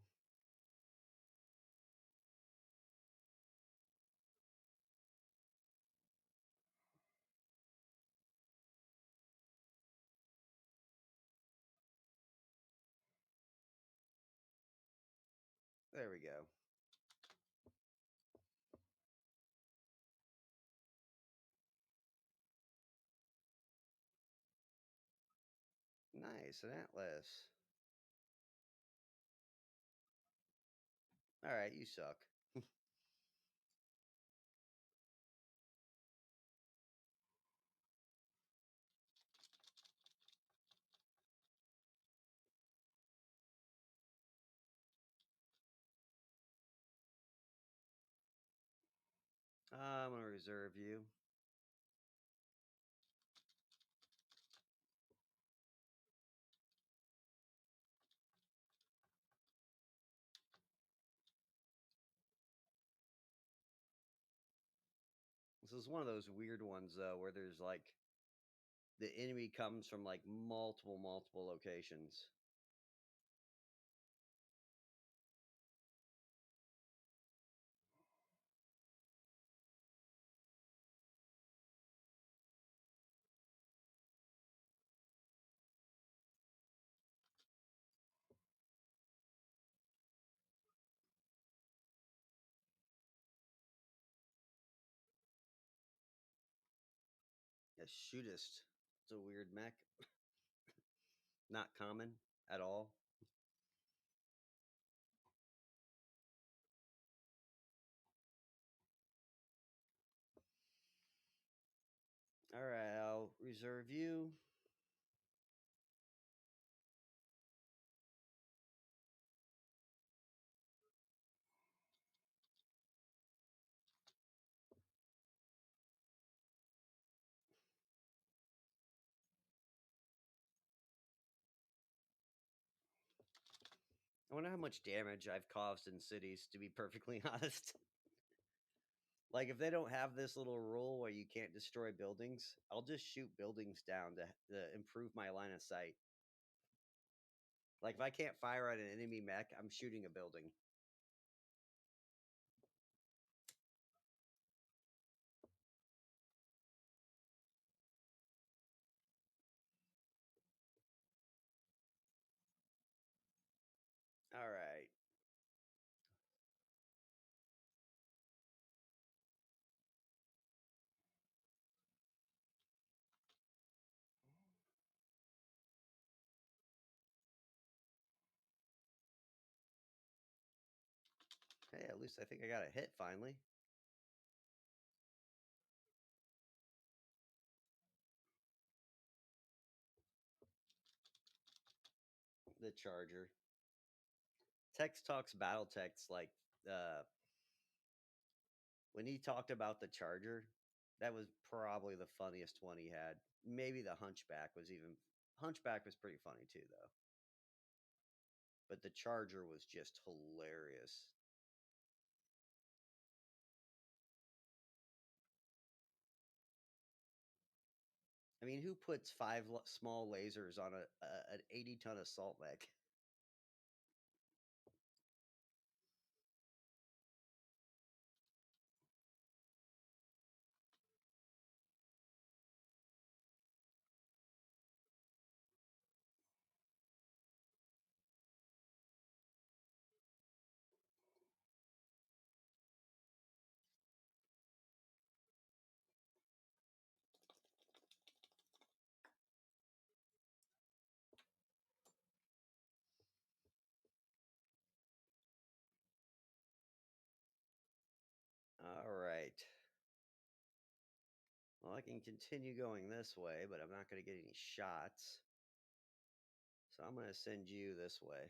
There we go. Nice, an atlas. All right, you suck. I'm gonna reserve you. This is one of those weird ones though, where there's like the enemy comes from like multiple locations. A shootist. It's a weird mech. Not common at all. All right, I'll reserve you. I wonder how much damage I've caused in cities, to be perfectly honest. Like, if they don't have this little rule where you can't destroy buildings, I'll just shoot buildings down to improve my line of sight. Like, if I can't fire at an enemy mech, I'm shooting a building. All right. Hey, at least I think I got a hit finally. The Charger. Tex talks battle text like uh when he talked about the Charger, that was probably the funniest one he had. Maybe the Hunchback was even Hunchback was pretty funny too though. But the Charger was just hilarious. I mean, who puts five small lasers on an 80-ton assault mech? I can continue going this way, but I'm not going to get any shots. So I'm going to send you this way.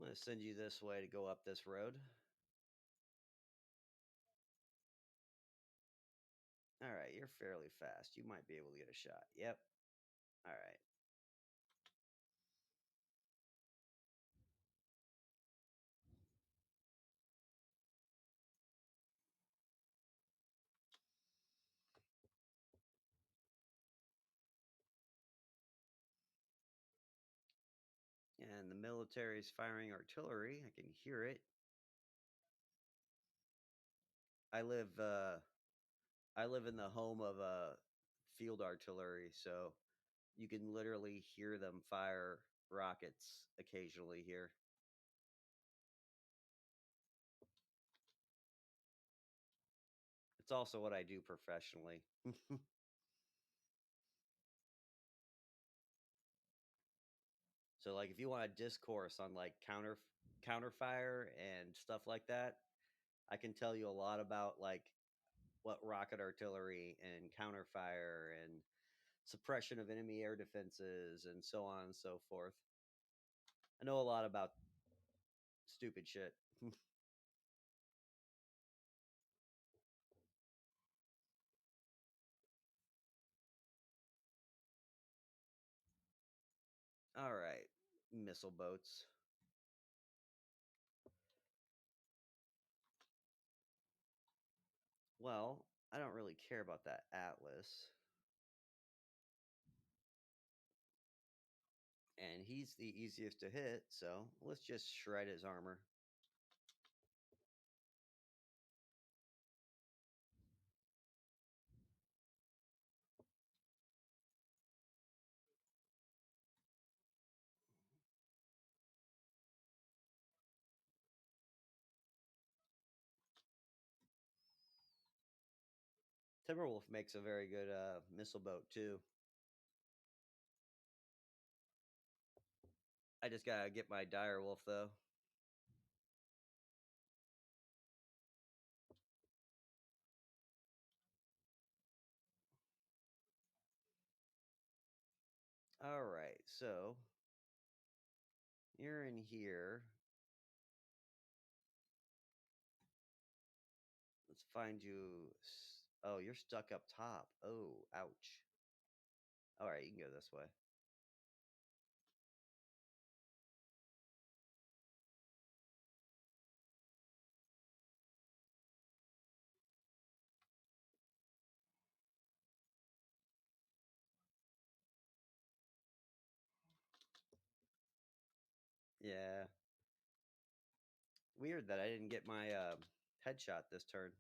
I'm going to send you this way to go up this road. All right, you're fairly fast. You might be able to get a shot. Yep. All right. And the military's firing artillery. I can hear it. I live I live in the home of field artillery, so you can literally hear them fire rockets occasionally here. It's also what I do professionally. So like if you want a discourse on like counterfire and stuff like that, I can tell you a lot about like what rocket artillery and counterfire and suppression of enemy air defenses and so on and so forth. I know a lot about stupid shit. All right, missile boats. Well, I don't really care about that Atlas. And he's the easiest to hit, so let's just shred his armor. Timberwolf makes a very good missile boat too. I just gotta get my direwolf though. All right, so you're in here. Let's find you. Oh, you're stuck up top. Oh, ouch. All right, you can go this way. Yeah. Weird that I didn't get my headshot this turn.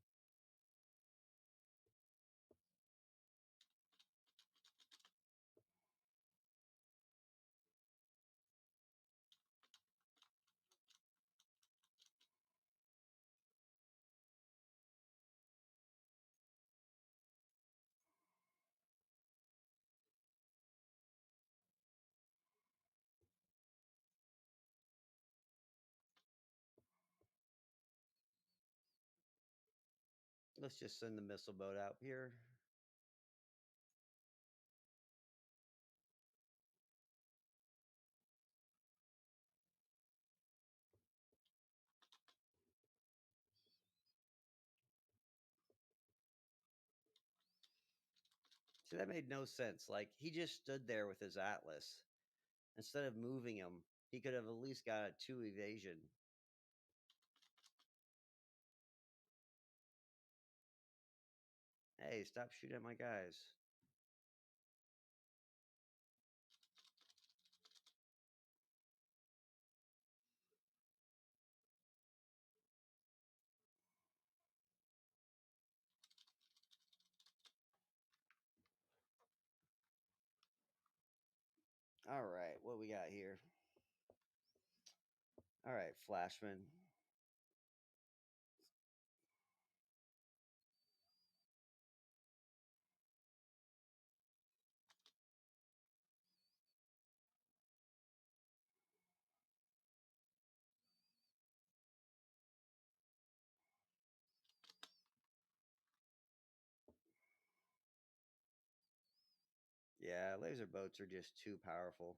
Let's just send the missile boat out here. See, that made no sense. Like, he just stood there with his Atlas. Instead of moving him, he could have at least got a 2 evasion. Hey, stop shooting at my guys. All right, what we got here? All right, Flashman. Yeah, laser boats are just too powerful.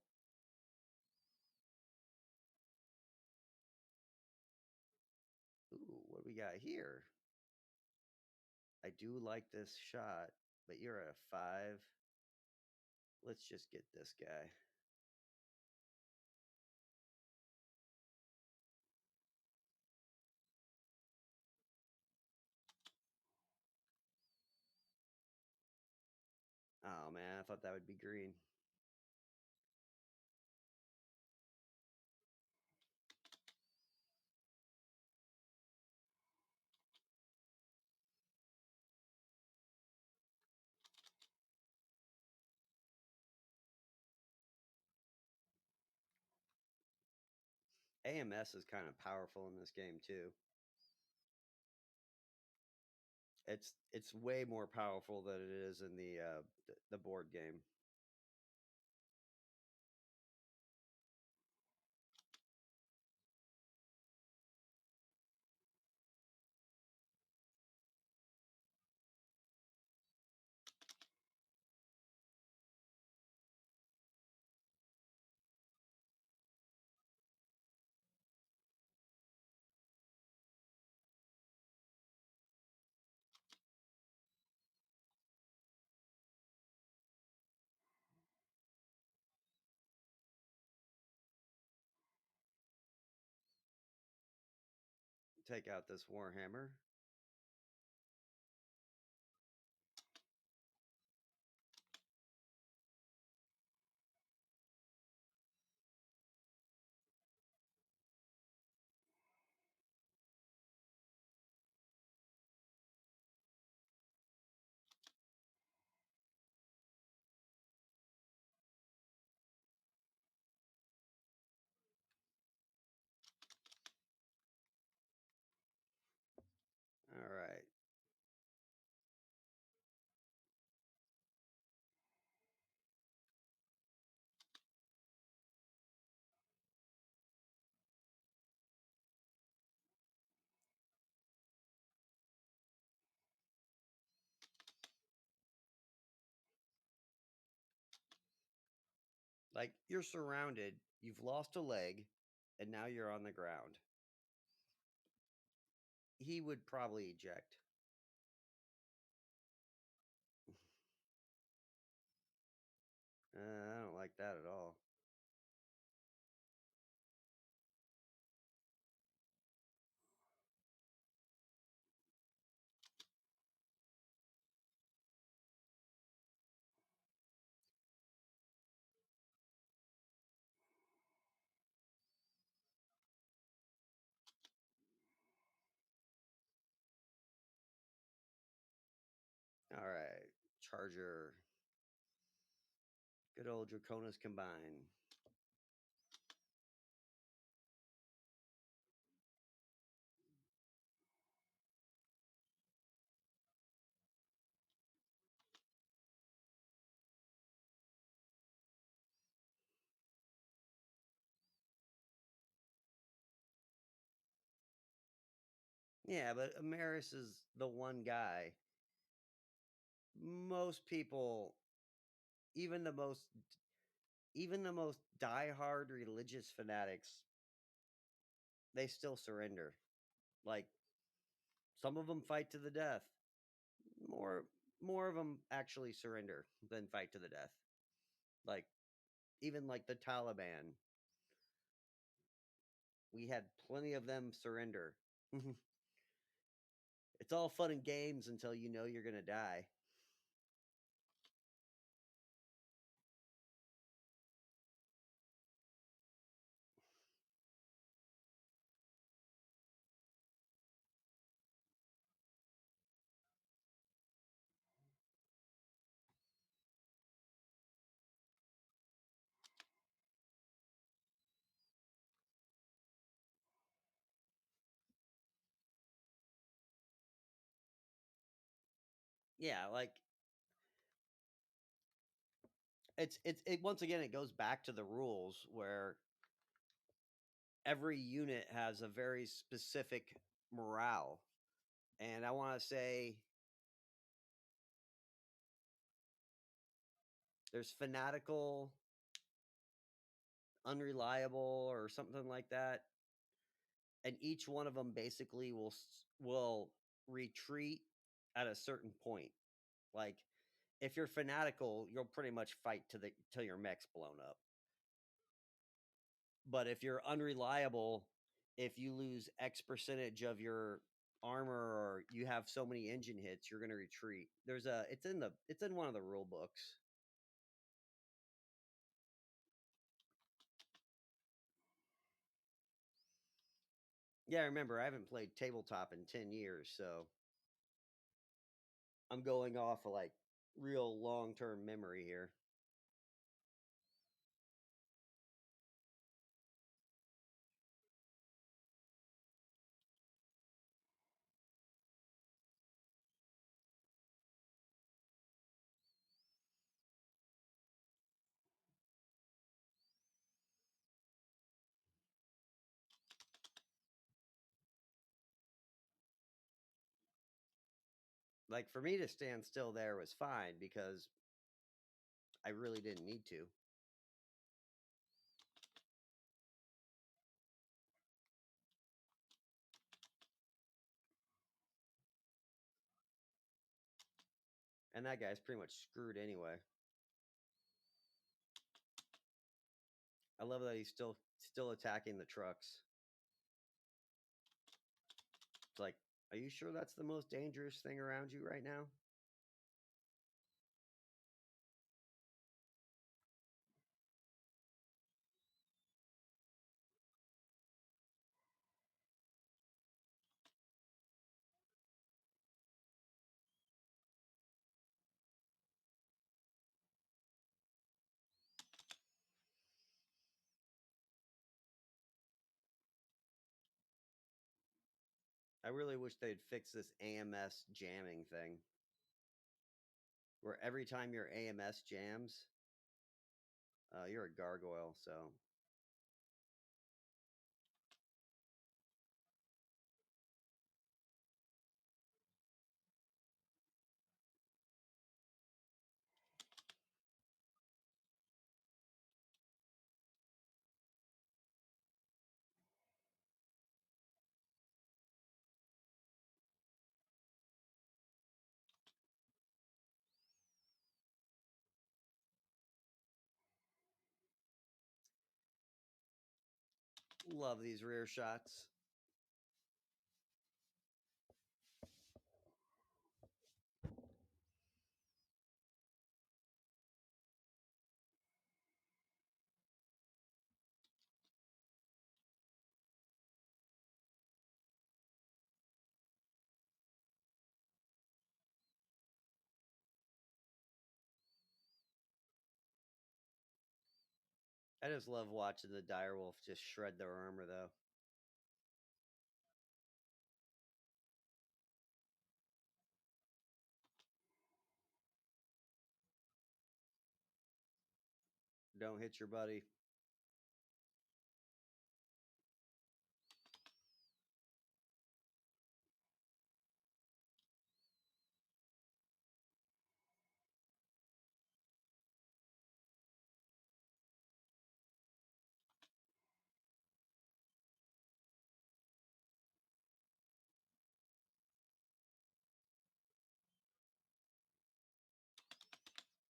Ooh, what do we got here? I do like this shot, but you're at a 5. Let's just get this guy. Oh man, I thought that would be green. AMS is kind of powerful in this game too. It's way more powerful than it is in the board game. Take out this Warhammer. All right. Like you're surrounded, you've lost a leg, and now you're on the ground. He would probably eject. I don't like that at all. All right, Charger. Good old Draconis combine. Yeah, but Amaris is the one guy. Most people, even the most even the most diehard religious fanatics, they still surrender. Like some of them fight to the death. More more of them actually surrender than fight to the death. Like even like the Taliban, we had plenty of them surrender. It's all fun and games until you know you're going to die. Yeah, like it once again it goes back to the rules where every unit has a very specific morale. And I want to say there's fanatical, unreliable, or something like that. And each one of them basically will retreat at a certain point. Like if you're fanatical, you'll pretty much fight till your mech's blown up. But if you're unreliable, if you lose X percentage of your armor or you have so many engine hits, you're going to retreat. It's in one of the rule books. Yeah, I remember I haven't played tabletop in 10 years, so I'm going off of like real long-term memory here. Like for me to stand still there was fine because I really didn't need to. And that guy's pretty much screwed anyway. I love that he's still attacking the trucks. It's like, are you sure that's the most dangerous thing around you right now? I really wish they'd fix this AMS jamming thing, where every time your AMS jams, you're a gargoyle. So love these rear shots. I just love watching the direwolf just shred their armor, though. Don't hit your buddy.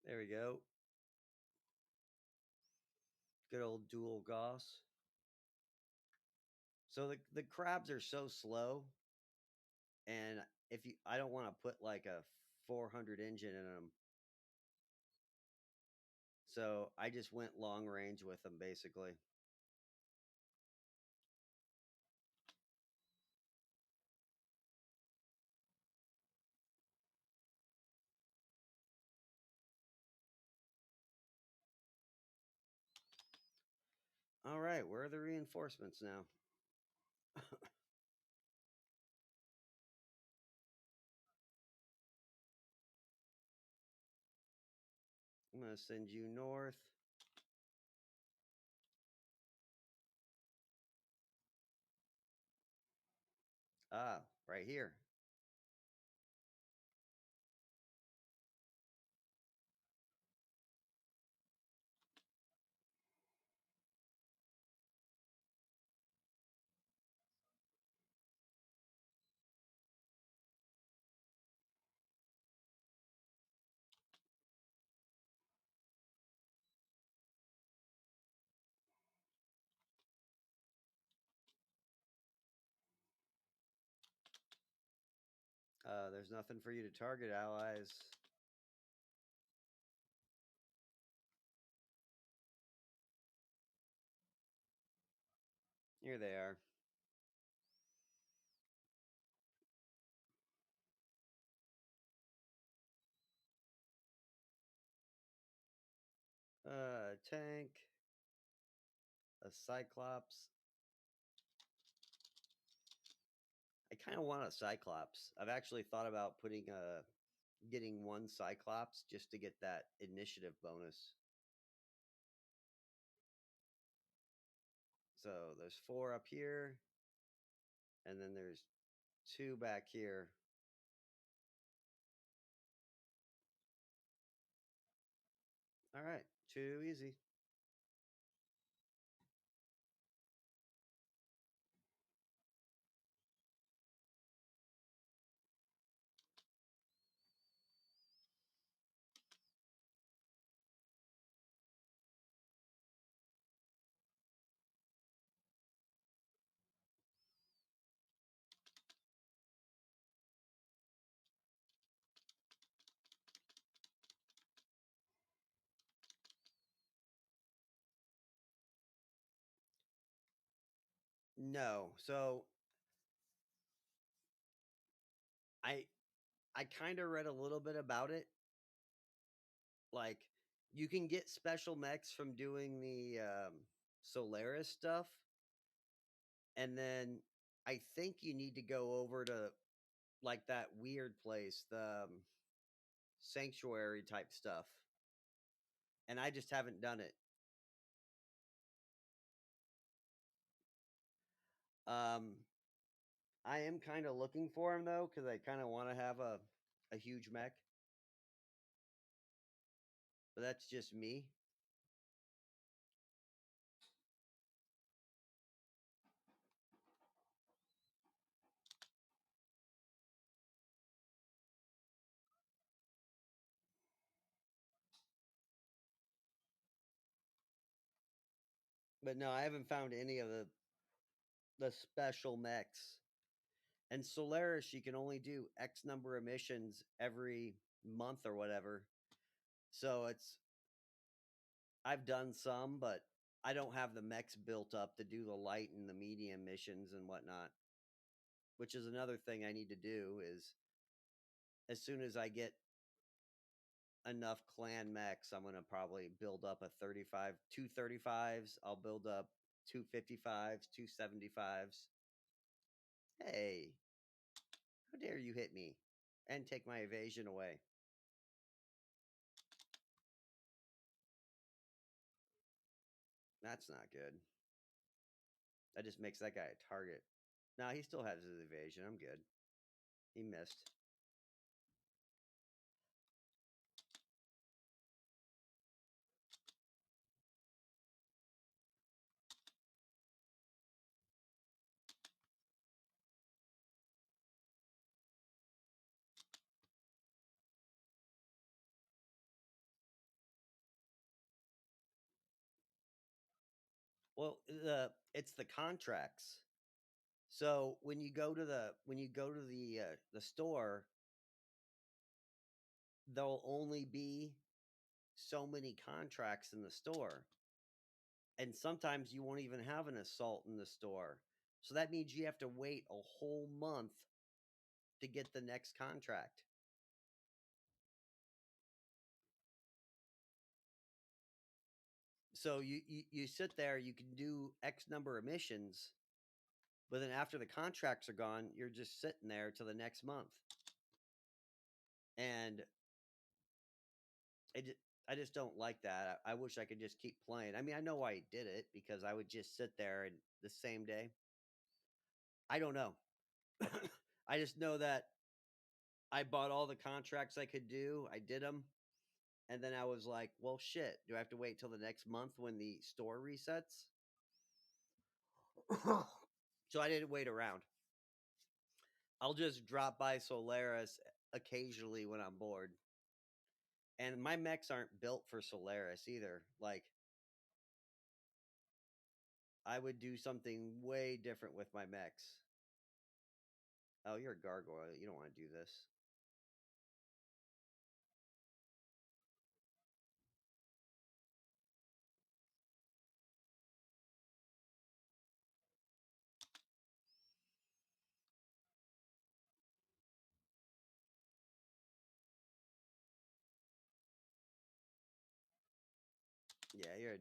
There we go. Good old dual Gauss. So the crabs are so slow, and if you, I don't want to put like a 400 engine in them, so I just went long range with them basically. All right, where are the reinforcements now? I'm going to send you north. Ah, right here. There's nothing for you to target, allies. Here they are. Tank, a Cyclops. I kind of want a Cyclops. I've actually thought about getting one Cyclops just to get that initiative bonus. So there's 4 up here, and then there's 2 back here. All right, too easy. No, so I I kind of read a little bit about it. Like, you can get special mechs from doing the Solaris stuff, and then I think you need to go over to like that weird place, the sanctuary type stuff, and I just haven't done it. Um, I am kind of looking for him though, because I kind of want to have a huge mech, but that's just me. But no, I haven't found any of the special mechs. And Solaris, you can only do X number of missions every month or whatever. So I've done some, but I don't have the mechs built up to do the light and the medium missions and whatnot. Which is another thing I need to do is as soon as I get enough clan mechs, I'm gonna probably build up a 35, 235s. I'll build up 255s, 275s. Hey, how dare you hit me and take my evasion away? That's not good. That just makes that guy a target. No, he still has his evasion. I'm good. He missed. Well, it's the contracts. So when you go to the store, there'll only be so many contracts in the store. And sometimes you won't even have an assault in the store. So that means you have to wait a whole month to get the next contract. So you sit there, you can do X number of missions, but then after the contracts are gone, you're just sitting there till the next month. And I just don't like that. I wish I could just keep playing. I mean, I know why he did it because I would just sit there and the same day. I don't know. I just know that I bought all the contracts I could do. I did them. And then I was like, well, shit. Do I have to wait till the next month when the store resets? So I didn't wait around. I'll just drop by Solaris occasionally when I'm bored. And my mechs aren't built for Solaris either. Like, I would do something way different with my mechs. Oh, you're a gargoyle. You don't want to do this. Yeah, you're.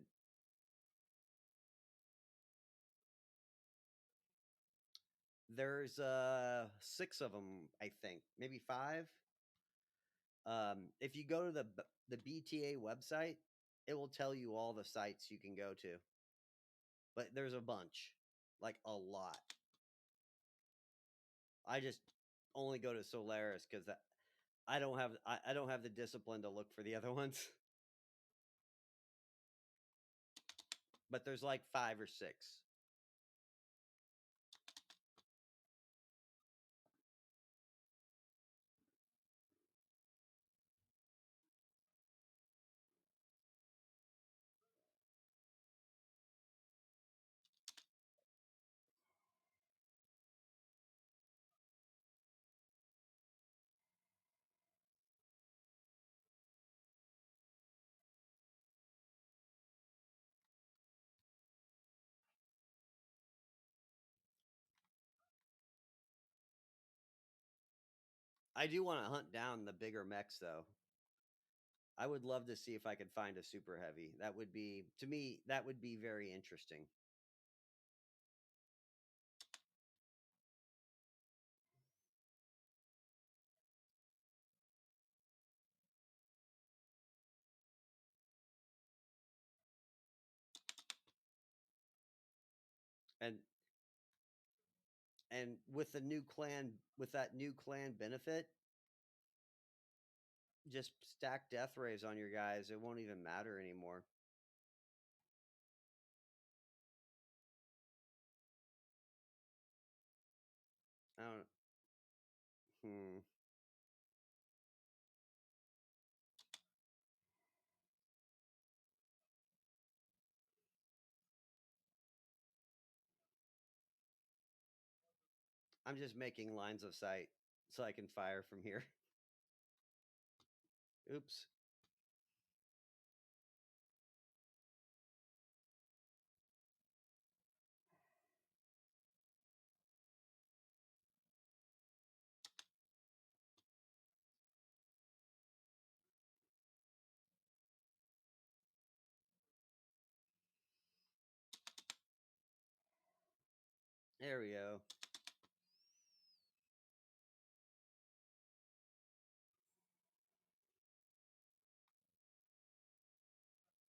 There's 6 of them, I think, maybe 5. If you go to the BTA website, it will tell you all the sites you can go to. But there's a bunch, like a lot. I just only go to Solaris because I don't have the discipline to look for the other ones. But there's like 5 or 6. I do want to hunt down the bigger mechs though. I would love to see if I could find a super heavy. That would be, to me, that would be very interesting. And with the new clan, with that new clan benefit, just stack death rays on your guys. It won't even matter anymore. I don't. Hmm. I'm just making lines of sight so I can fire from here. Oops. There we go.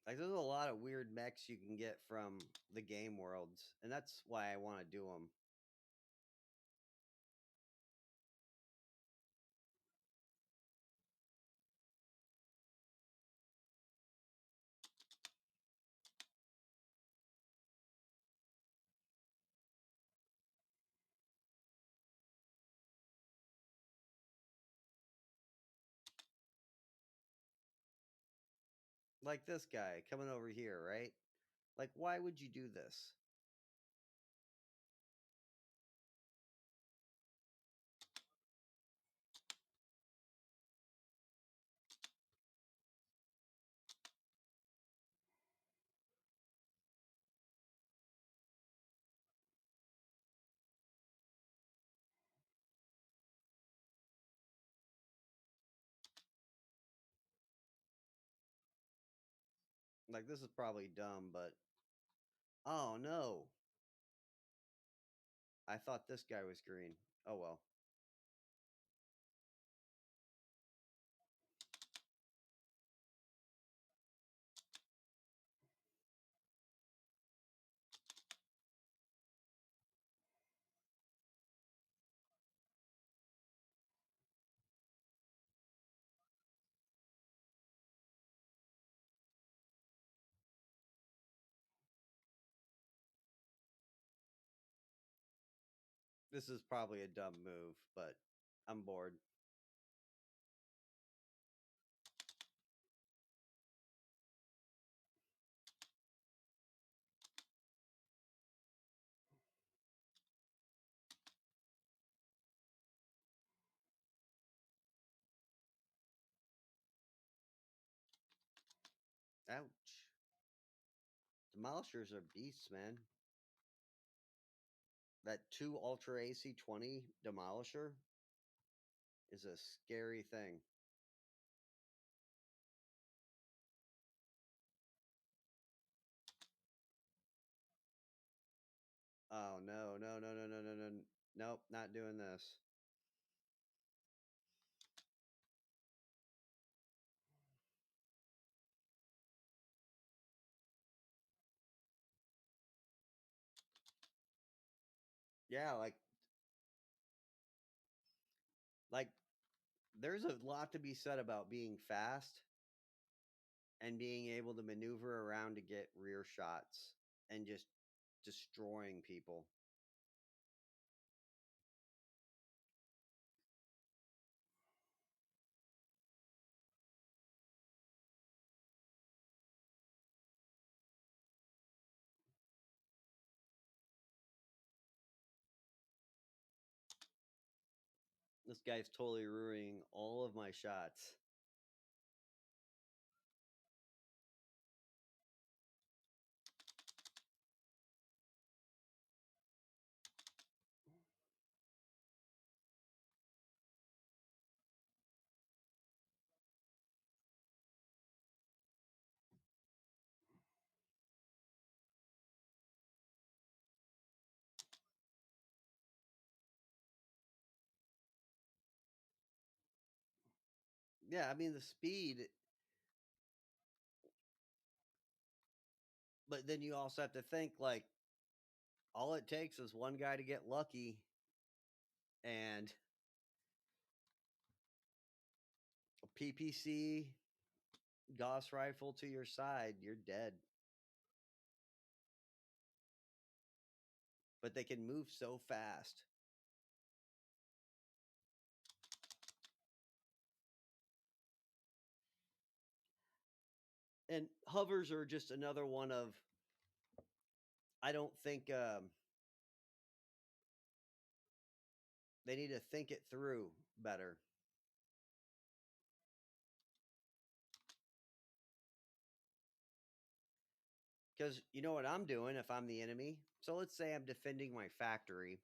Like, there's a lot of weird mechs you can get from the game worlds, and that's why I want to do them. Like this guy coming over here, right? Like, why would you do this? Like, this is probably dumb, but oh no. I thought this guy was green. Oh well. This is probably a dumb move, but I'm bored. Ouch. Demolishers are beasts, man. That 2 Ultra AC-20 Demolisher is a scary thing. Oh, no, no, no, no, no, no, no. Nope, not doing this. Yeah, like there's a lot to be said about being fast and being able to maneuver around to get rear shots and just destroying people. This guy's totally ruining all of my shots. Yeah, I mean the speed, but then you also have to think like all it takes is one guy to get lucky and a PPC Gauss rifle to your side, you're dead. But they can move so fast. And hovers are just another one of I don't think they need to think it through better. Because you know what I'm doing if I'm the enemy? So let's say I'm defending my factory.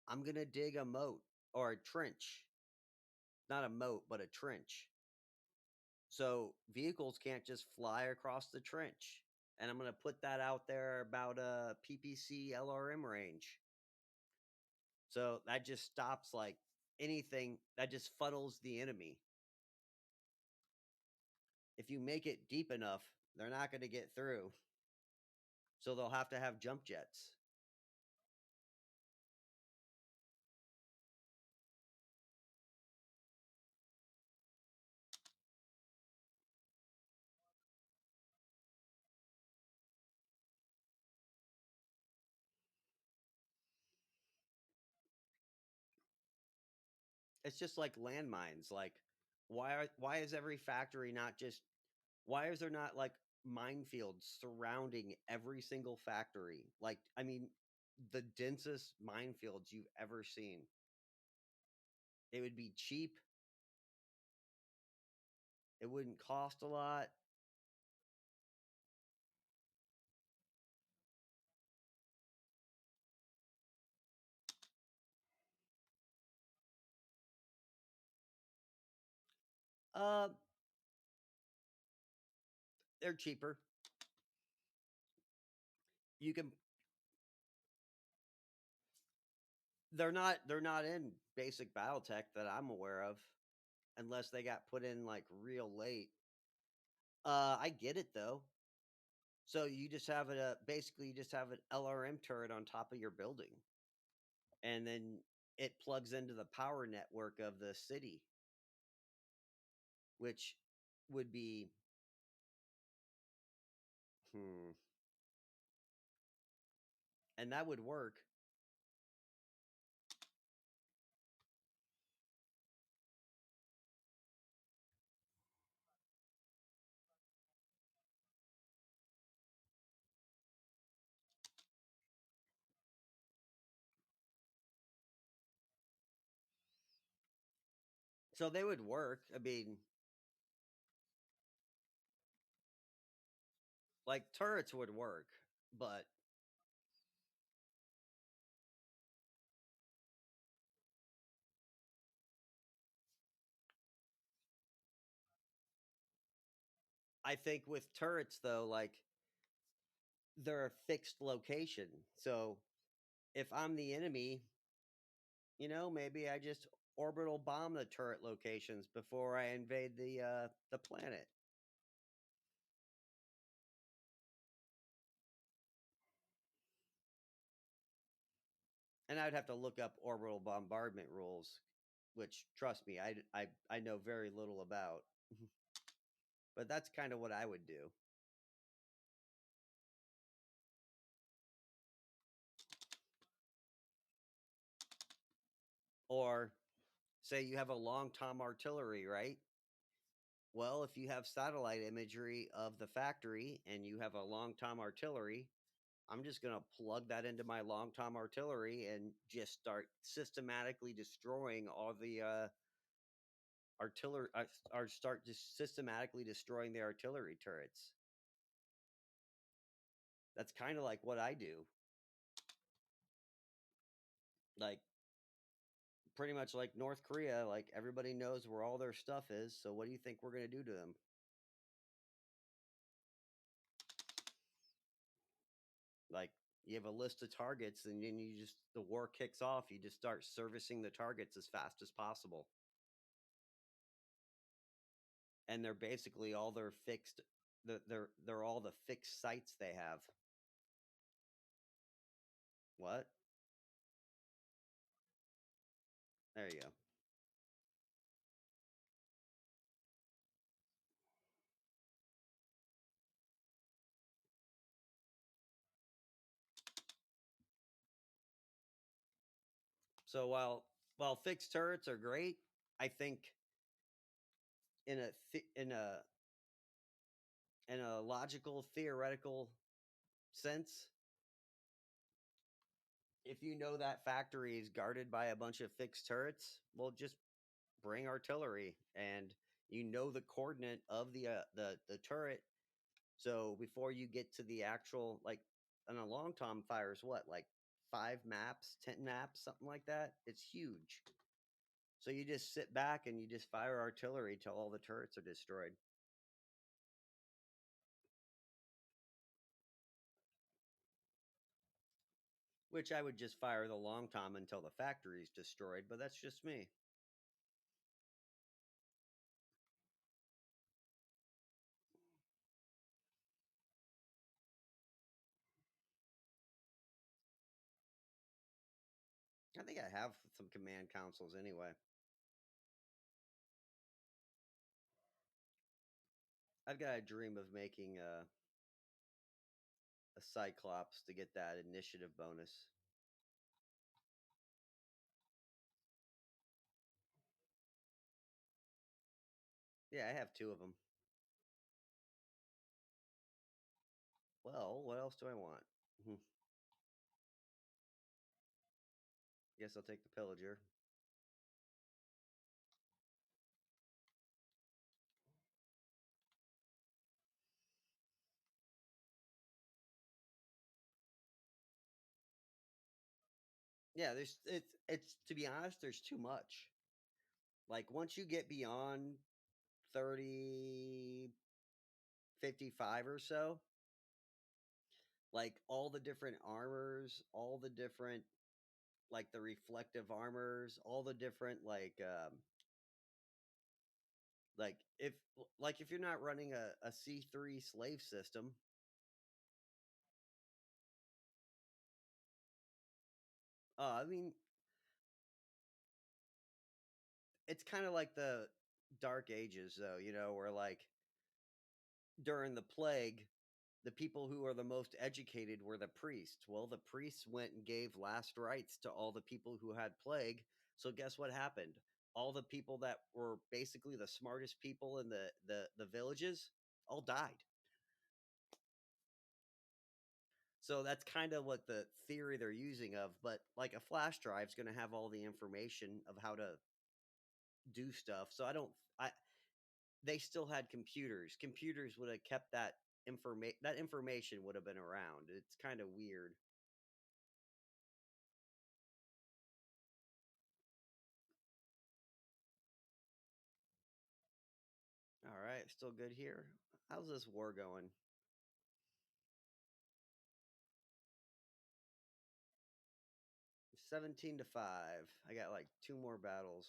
I'm going to dig a moat or a trench. Not a moat, but a trench. So vehicles can't just fly across the trench. And I'm going to put that out there about a PPC LRM range. So that just stops like anything that just funnels the enemy. If you make it deep enough, they're not going to get through. So they'll have to have jump jets. It's just like landmines. Like, why is every factory not just why is there not like minefields surrounding every single factory? Like, I mean, the densest minefields you've ever seen. It would be cheap. It wouldn't cost a lot. Uh, they're cheaper. You can. They're not in basic BattleTech that I'm aware of, unless they got put in like real late. I get it though. So you just have basically you just have an LRM turret on top of your building, and then it plugs into the power network of the city, which would be hmm. and that would work. So they would work. I mean, like turrets would work, but I think with turrets though, like they're a fixed location. So if I'm the enemy, maybe I just orbital bomb the turret locations before I invade the planet. And I'd have to look up orbital bombardment rules, which trust me, I know very little about. But that's kind of what I would do. Or say you have a long tom artillery, right? Well, if you have satellite imagery of the factory and you have a long tom artillery, I'm just going to plug that into my long tom artillery and just start systematically destroying all the artillery, or start just systematically destroying the artillery turrets. That's kind of like what I do. Like pretty much like North Korea, like everybody knows where all their stuff is. So what do you think we're going to do to them? Like you have a list of targets and then you just the war kicks off, you just start servicing the targets as fast as possible. And they're basically all their fixed they're all the fixed sites they have. What? There you go. So while fixed turrets are great, I think in a in a logical theoretical sense, if you know that factory is guarded by a bunch of fixed turrets, well, just bring artillery, and you know the coordinate of the turret. So before you get to the actual like, and a long tom fires what, like 5 maps, 10 maps, something like that. It's huge. So you just sit back and you just fire artillery till all the turrets are destroyed. Which I would just fire the long tom until the factory is destroyed, but that's just me. I think I have some command consoles anyway. I've got a dream of making a Cyclops to get that initiative bonus. Yeah, I have two of them. Well, what else do I want? Guess I'll take the Pillager. Yeah, it's to be honest, there's too much. Like once you get beyond 30, 55 or so, like all the different armors, all the different like the reflective armors, all the different like if you're not running a C3 slave system, I mean, it's kind of like the dark ages though, where like during the plague The people who are the most educated were the priests. Well, the priests went and gave last rites to all the people who had plague. So guess what happened? All the people that were basically the smartest people in the villages all died. So that's kind of what the theory they're using of, but like a flash drive is going to have all the information of how to do stuff. So I they still had computers. Computers would have kept that information would have been around. It's kind of weird. All right, still good here. How's this war going? 17-5. I got like two more battles.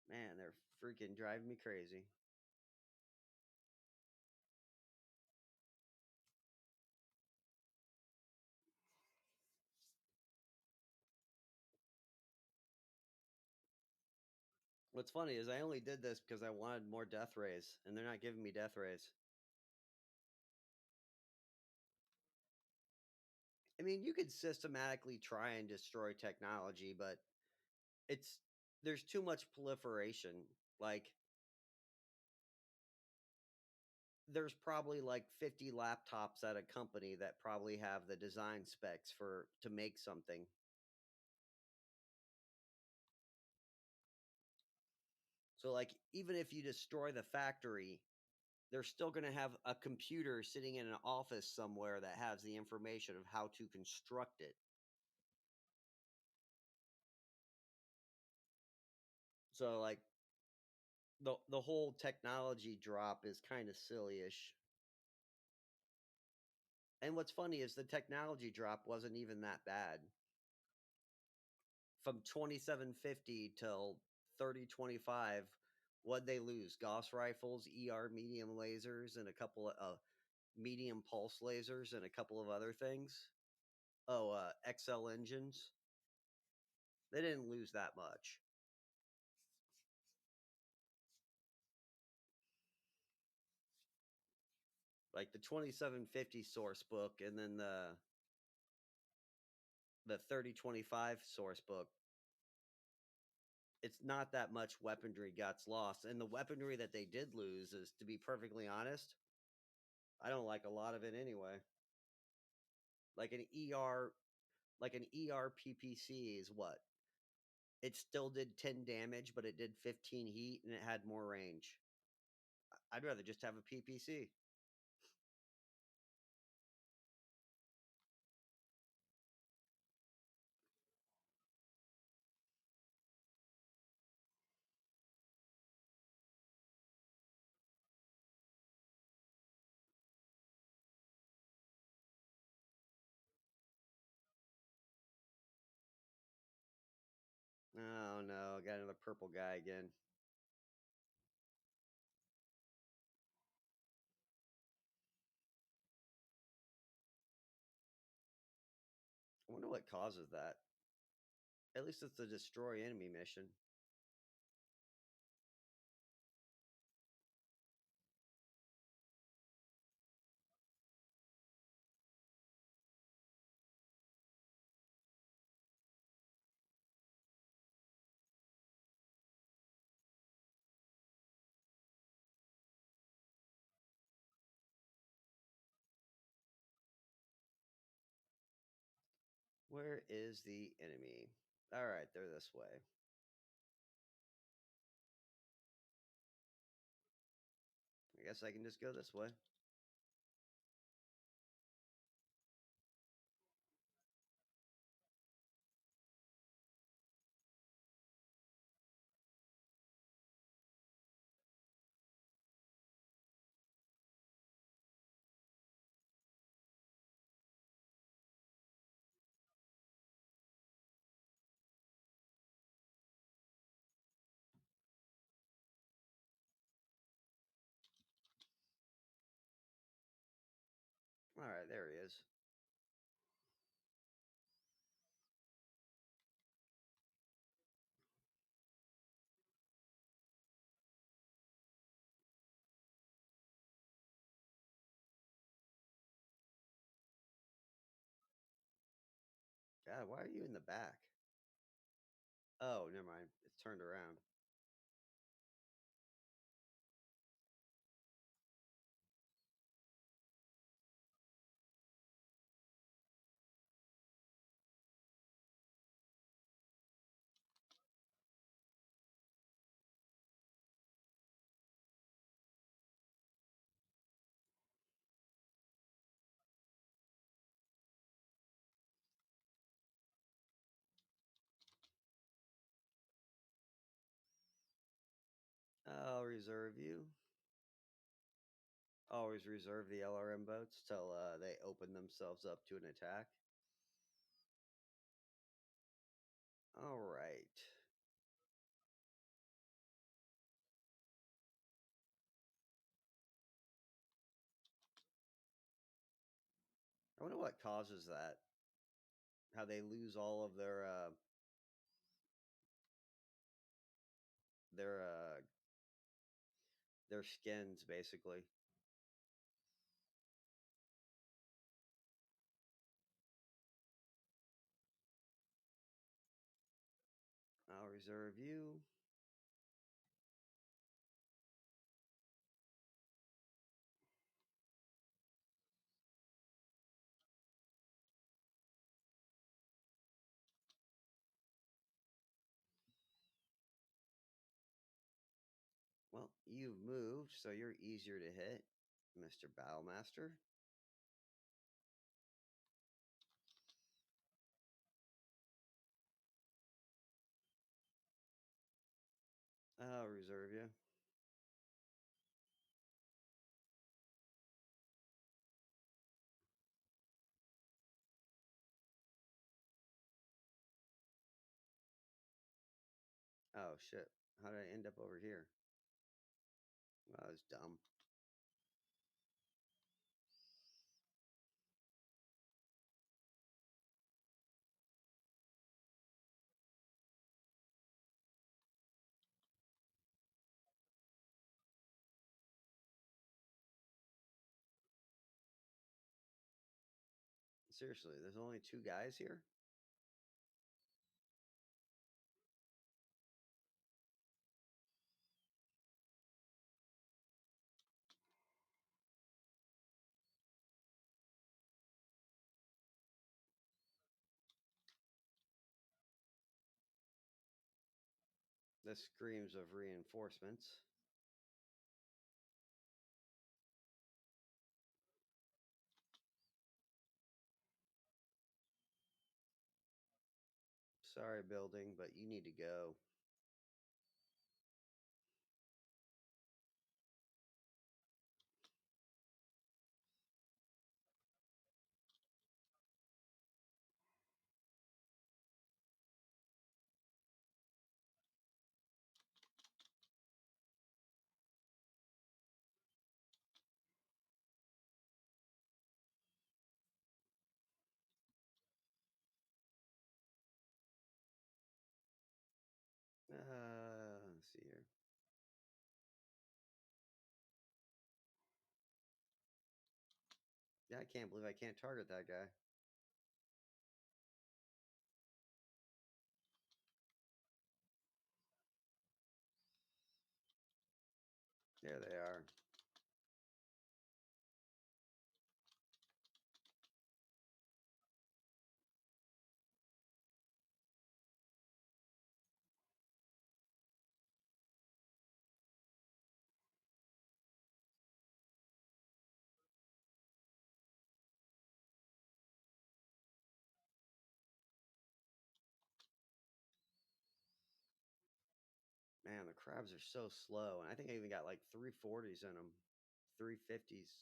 Man, they're freaking driving me crazy. What's funny is I only did this because I wanted more death rays, and they're not giving me death rays. I mean, you could systematically try and destroy technology, but it's there's too much proliferation. Like there's probably like 50 laptops at a company that probably have the design specs for to make something. So like even if you destroy the factory, they're still going to have a computer sitting in an office somewhere that has the information of how to construct it. So like the whole technology drop is kind of sillyish. And what's funny is the technology drop wasn't even that bad. From 2750 till 3025, what'd they lose? Gauss rifles, ER medium lasers, and a couple of medium pulse lasers, and a couple of other things. Oh, XL engines. They didn't lose that much. Like the 2750 source book, and then the 3025 source book. It's not that much weaponry gets lost, and the weaponry that they did lose is, to be perfectly honest, I don't like a lot of it anyway. Like an ER, like an ER PPC is what? It still did 10 damage, but it did 15 heat and it had more range. I'd rather just have a PPC. Oh no, I got another purple guy again. I wonder what causes that. At least it's a destroy enemy mission. Where is the enemy? All right, they're this way. I guess I can just go this way. All right, there he is. God, why are you in the back? Oh, never mind. It's turned around. I'll reserve you. Always reserve the LRM boats till they open themselves up to an attack. All right. I wonder what causes that. How they lose all of their uh their skins basically. I'll reserve you. Well, you've moved, so you're easier to hit, Mr. Battlemaster. I'll reserve you. Oh shit. How did I end up over here? Well, that was dumb. Seriously, there's only two guys here? This screams of reinforcements. Sorry, building, but you need to go. Let's see here. Yeah, I can't believe I can't target that guy. There they are. Man, the crabs are so slow, and I think I even got like 340s in them, 350s.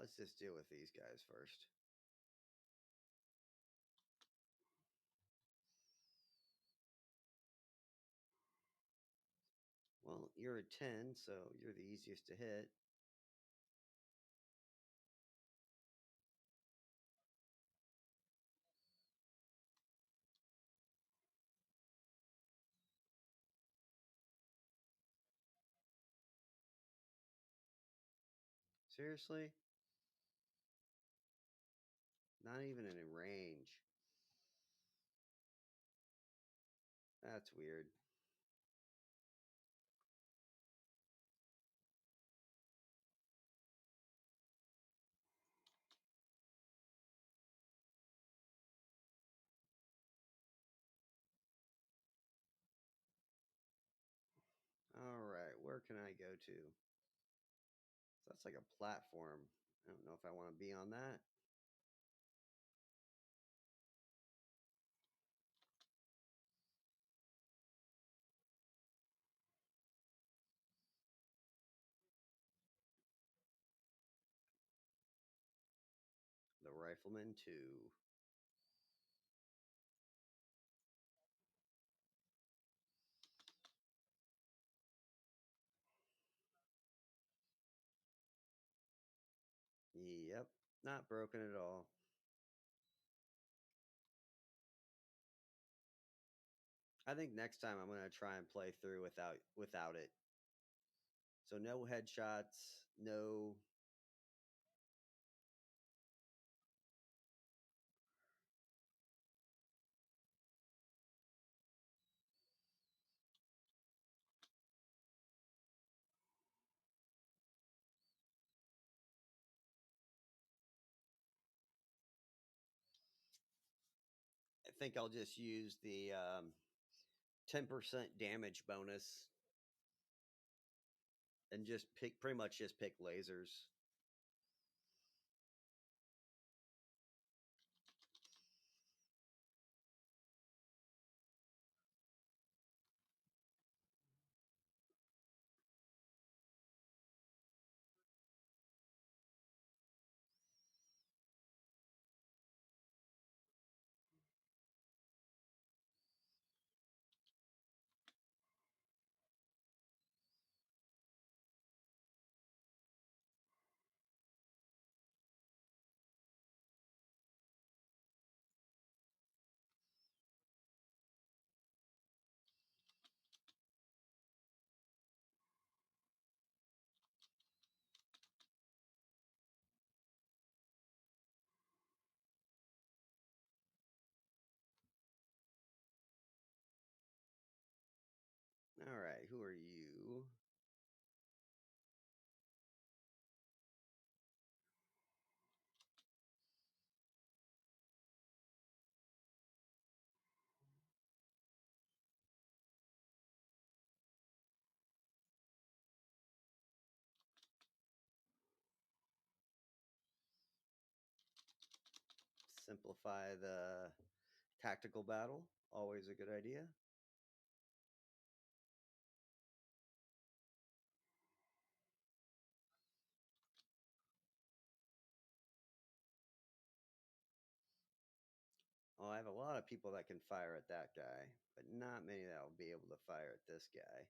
let's just deal with these guys first. Well, you're a 10, so you're the easiest to hit. Seriously? Not even in range. That's weird. All right, where can I go to? So that's like a platform. I don't know if I want to be on that. The Rifleman 2. Yep, not broken at all. I think next time I'm gonna try and play through without it. So no headshots, no. I think I'll just use the 10% damage bonus and just pretty much just pick lasers. All right, who are you? Simplify the tactical battle. Always a good idea. Oh, I have a lot of people that can fire at that guy, but not many that will be able to fire at this guy.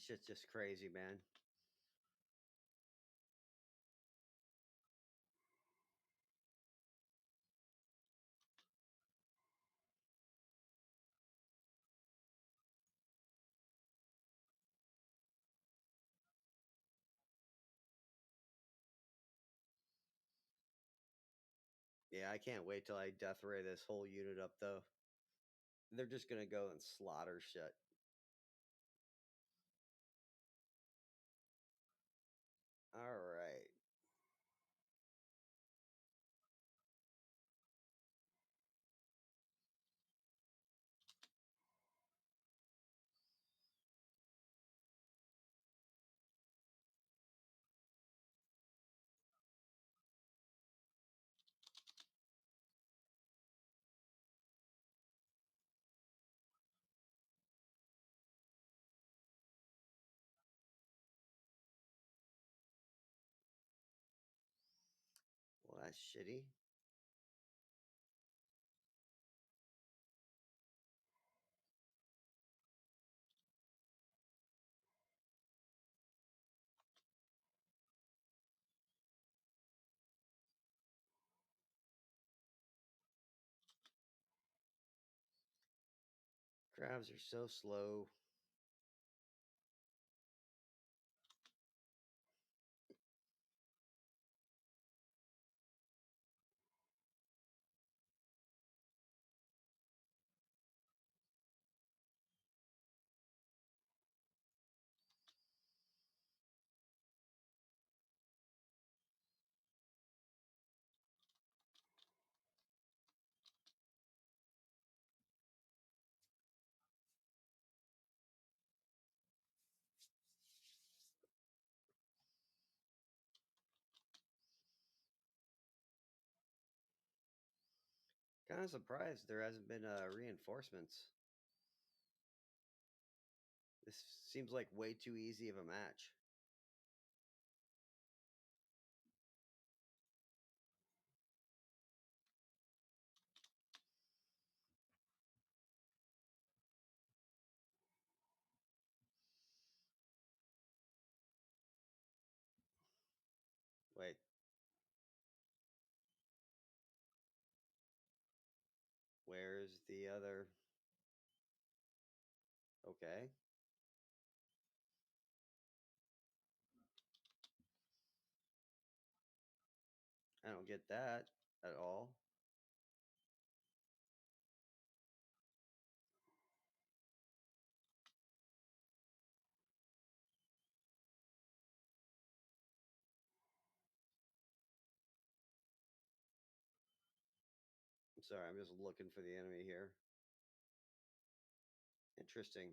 It's just crazy, man. Yeah, I can't wait till I death ray this whole unit up though. They're just gonna go and slaughter shit. That's shitty. Crabs are so slow. Kind of surprised there hasn't been reinforcements. This seems like way too easy of a match. Wait, where's the other? Okay, I don't get that at all. I'm sorry, I'm just looking for the enemy here. Interesting.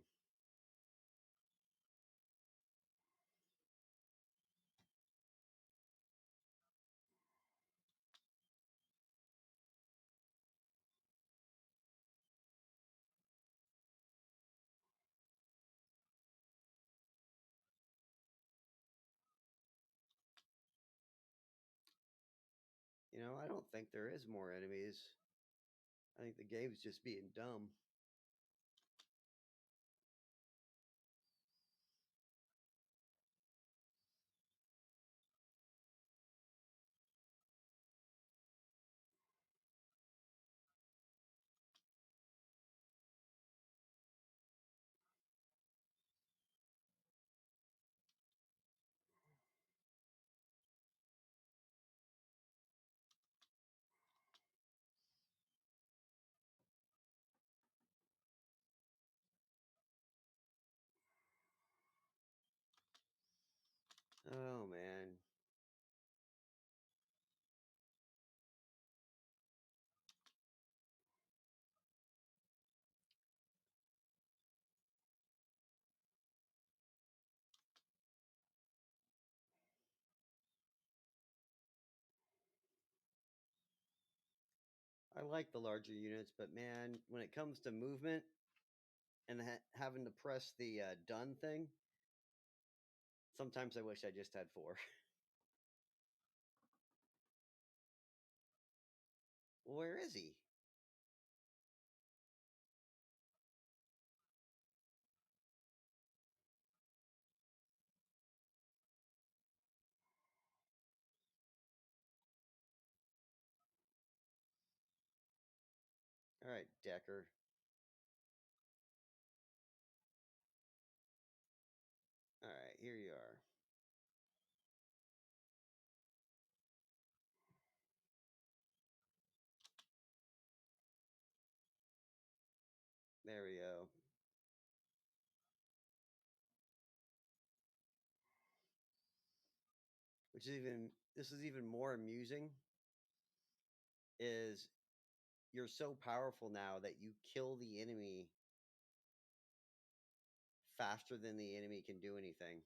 I don't think there is more enemies. I think the game's just being dumb. Oh man. I like the larger units, but man, when it comes to movement and having to press the done thing, sometimes I wish I just had 4. Where is he? All right, Decker. All right, here you are. There we go. This is even more amusing is you're so powerful now that you kill the enemy faster than the enemy can do anything.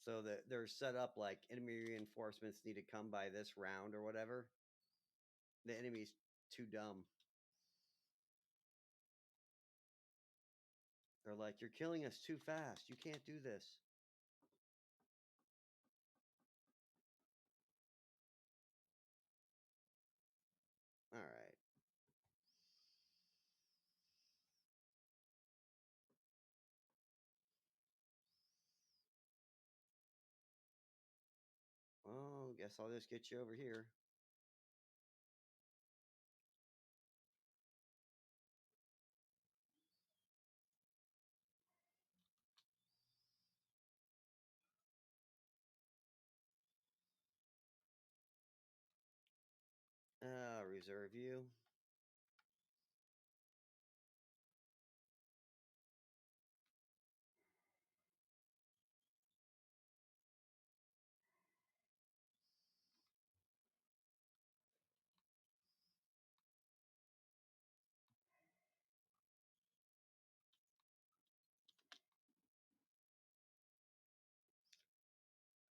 So that they're set up like enemy reinforcements need to come by this round or whatever. The enemy's too dumb. They're like, you're killing us too fast. You can't do this. All right. Well, guess I'll just get you over here. Reserve you.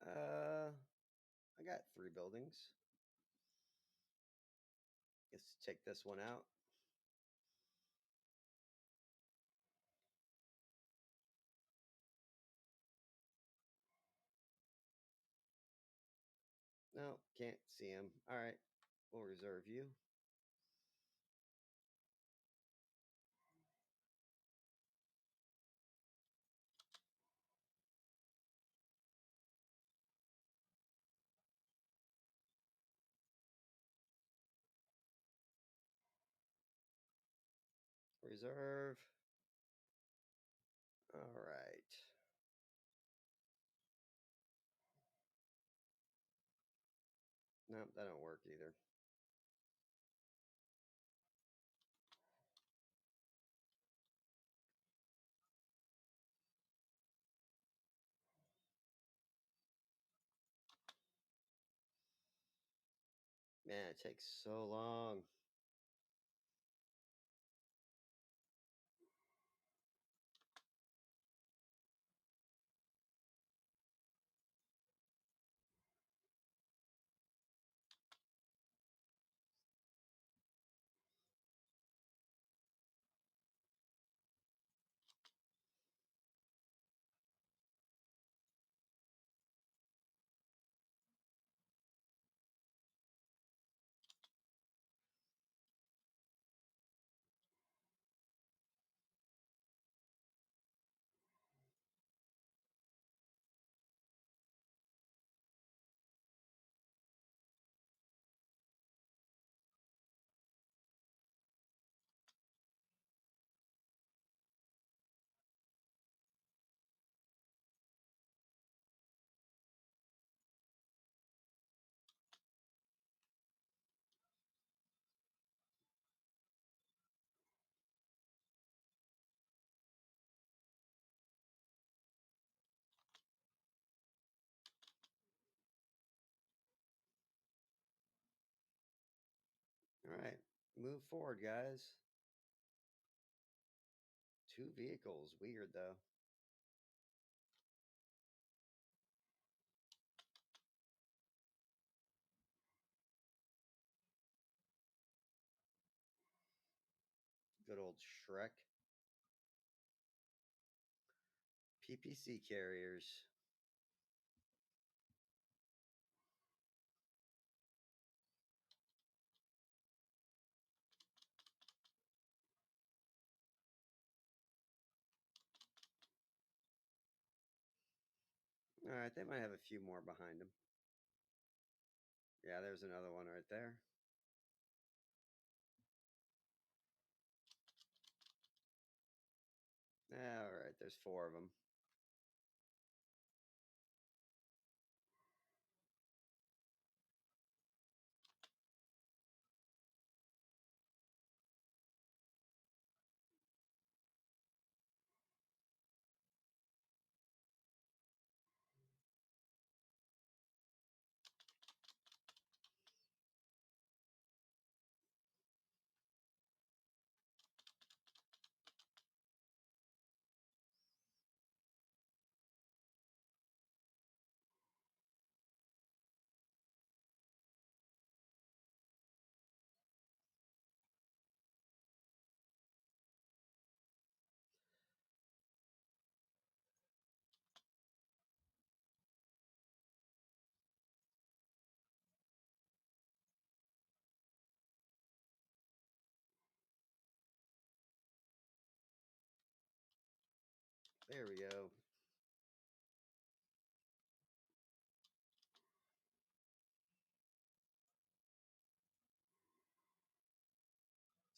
I got 3 buildings. Guess take this one out. No, can't see him. All right. We'll reserve you. Reserve. All right. Nope, that don't work either. Man, it takes so long. All right. Move forward, guys. 2 vehicles. Weird, though. Good old Shrek. PPC carriers. All right. They might have a few more behind them. Yeah, there's another one right there. All right. There's 4 of them. There we go.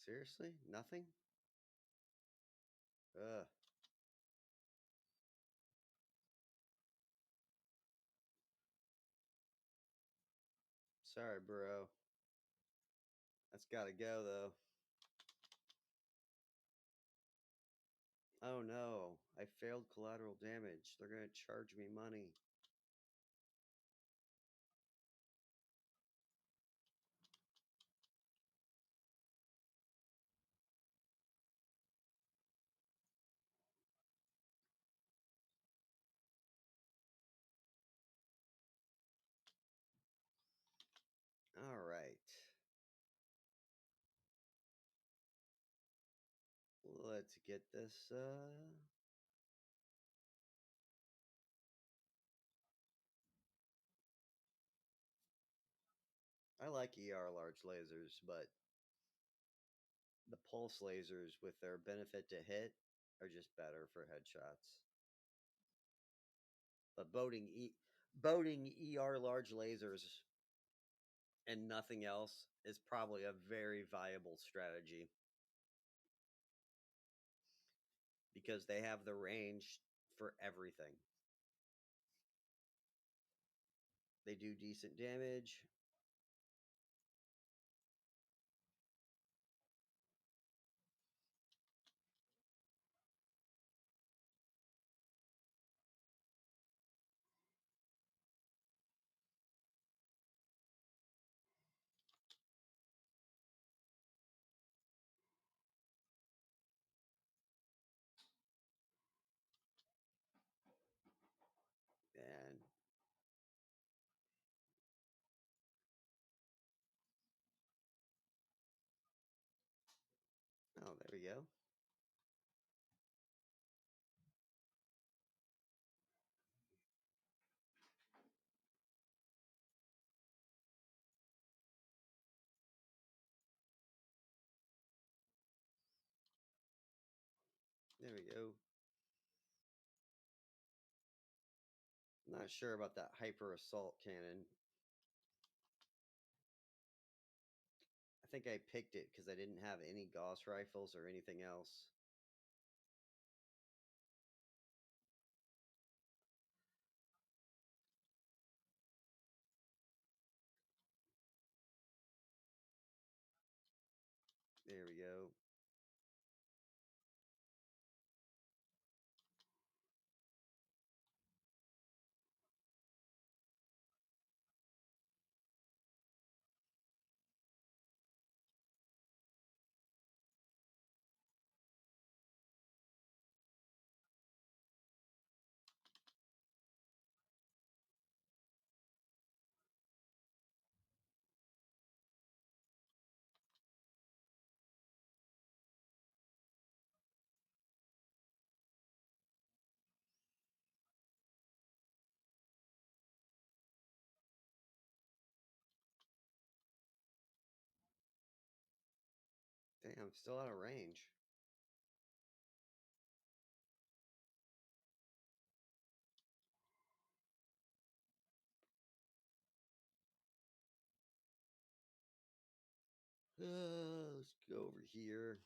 Seriously? Nothing? Ugh. Sorry, bro. That's gotta go, though. Oh no, I failed collateral damage. They're gonna charge me money. All right. Let's get this. I like ER large lasers, but the pulse lasers with their benefit to hit are just better for headshots. But boating ER large lasers and nothing else is probably a very viable strategy because they have the range for everything. They do decent damage. And oh, there we go. There we go. Not sure about that hyper assault cannon. I think I picked it because I didn't have any Gauss rifles or anything else. There we go. Damn, still out of range. Let's go over here.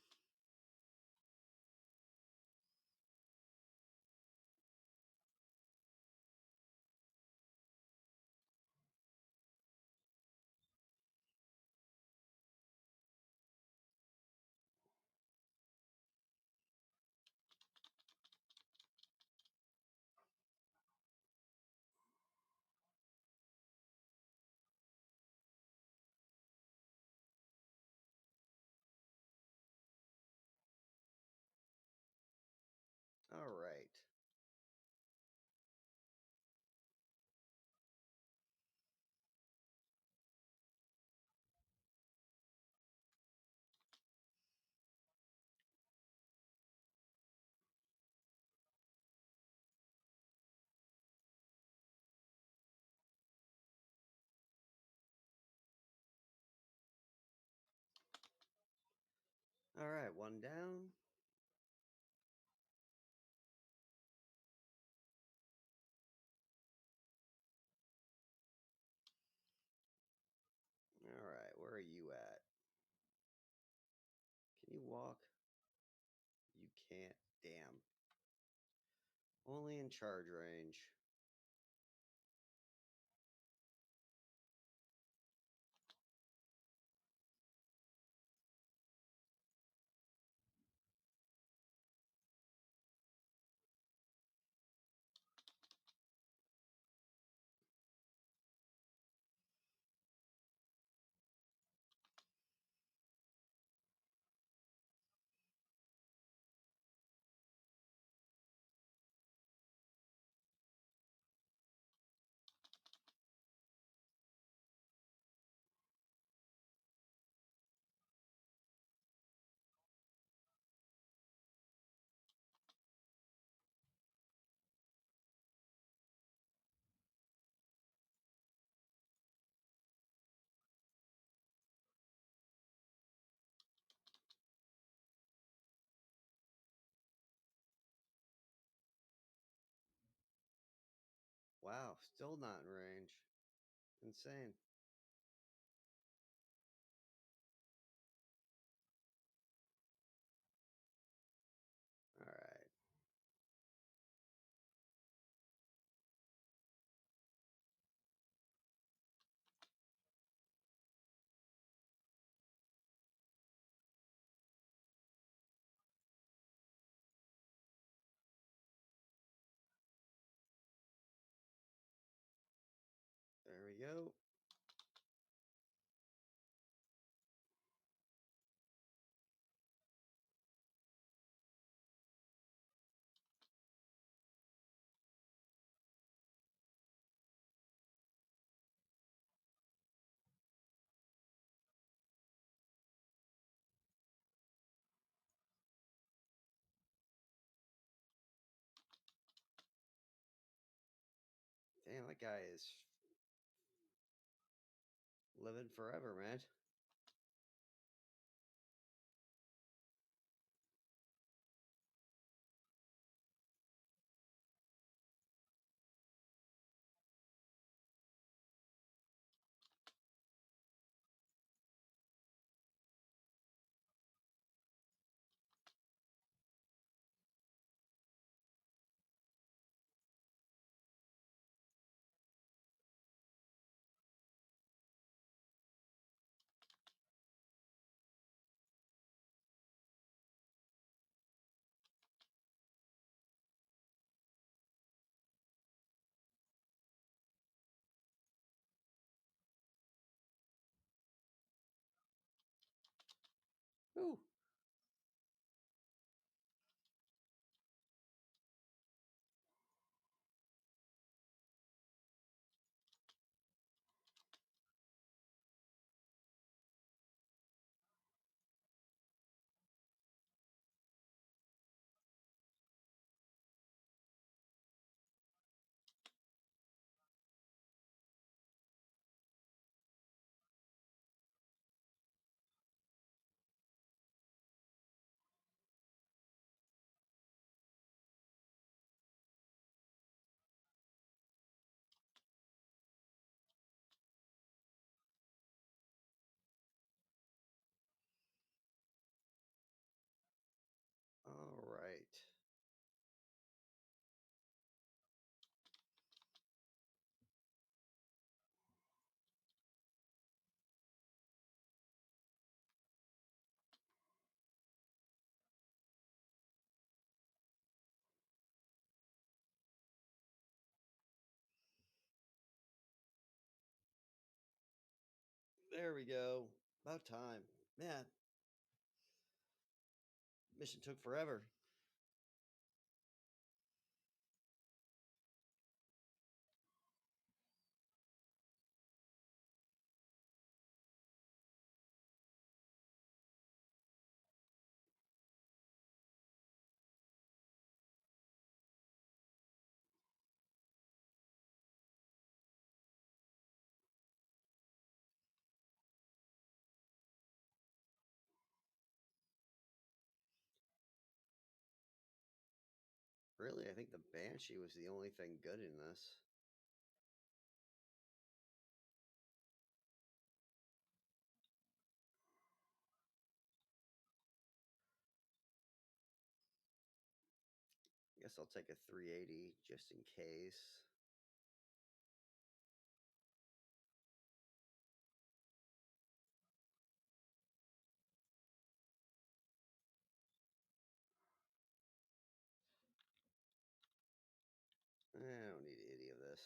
All right. All right, one down. walk? You can't. Damn. Only in charge range. Wow, still not in range. Insane. All right. There we go. Damn, that guy is living forever, man. Ooh. All right. There we go. About time. Man, mission took forever. Really, I think the Banshee was the only thing good in this. I'll take a 380 just in case. I don't need any of this.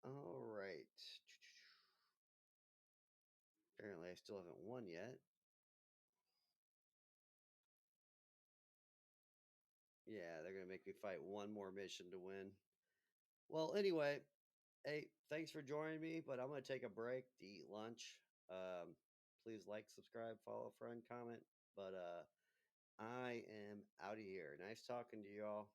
All right. Apparently, I still haven't won yet. Yeah, they're going to make me fight one more mission to win. Well, anyway, hey, thanks for joining me, but I'm going to take a break to eat lunch. Please like, subscribe, follow, friend, comment. But I am out of here. Nice talking to you all.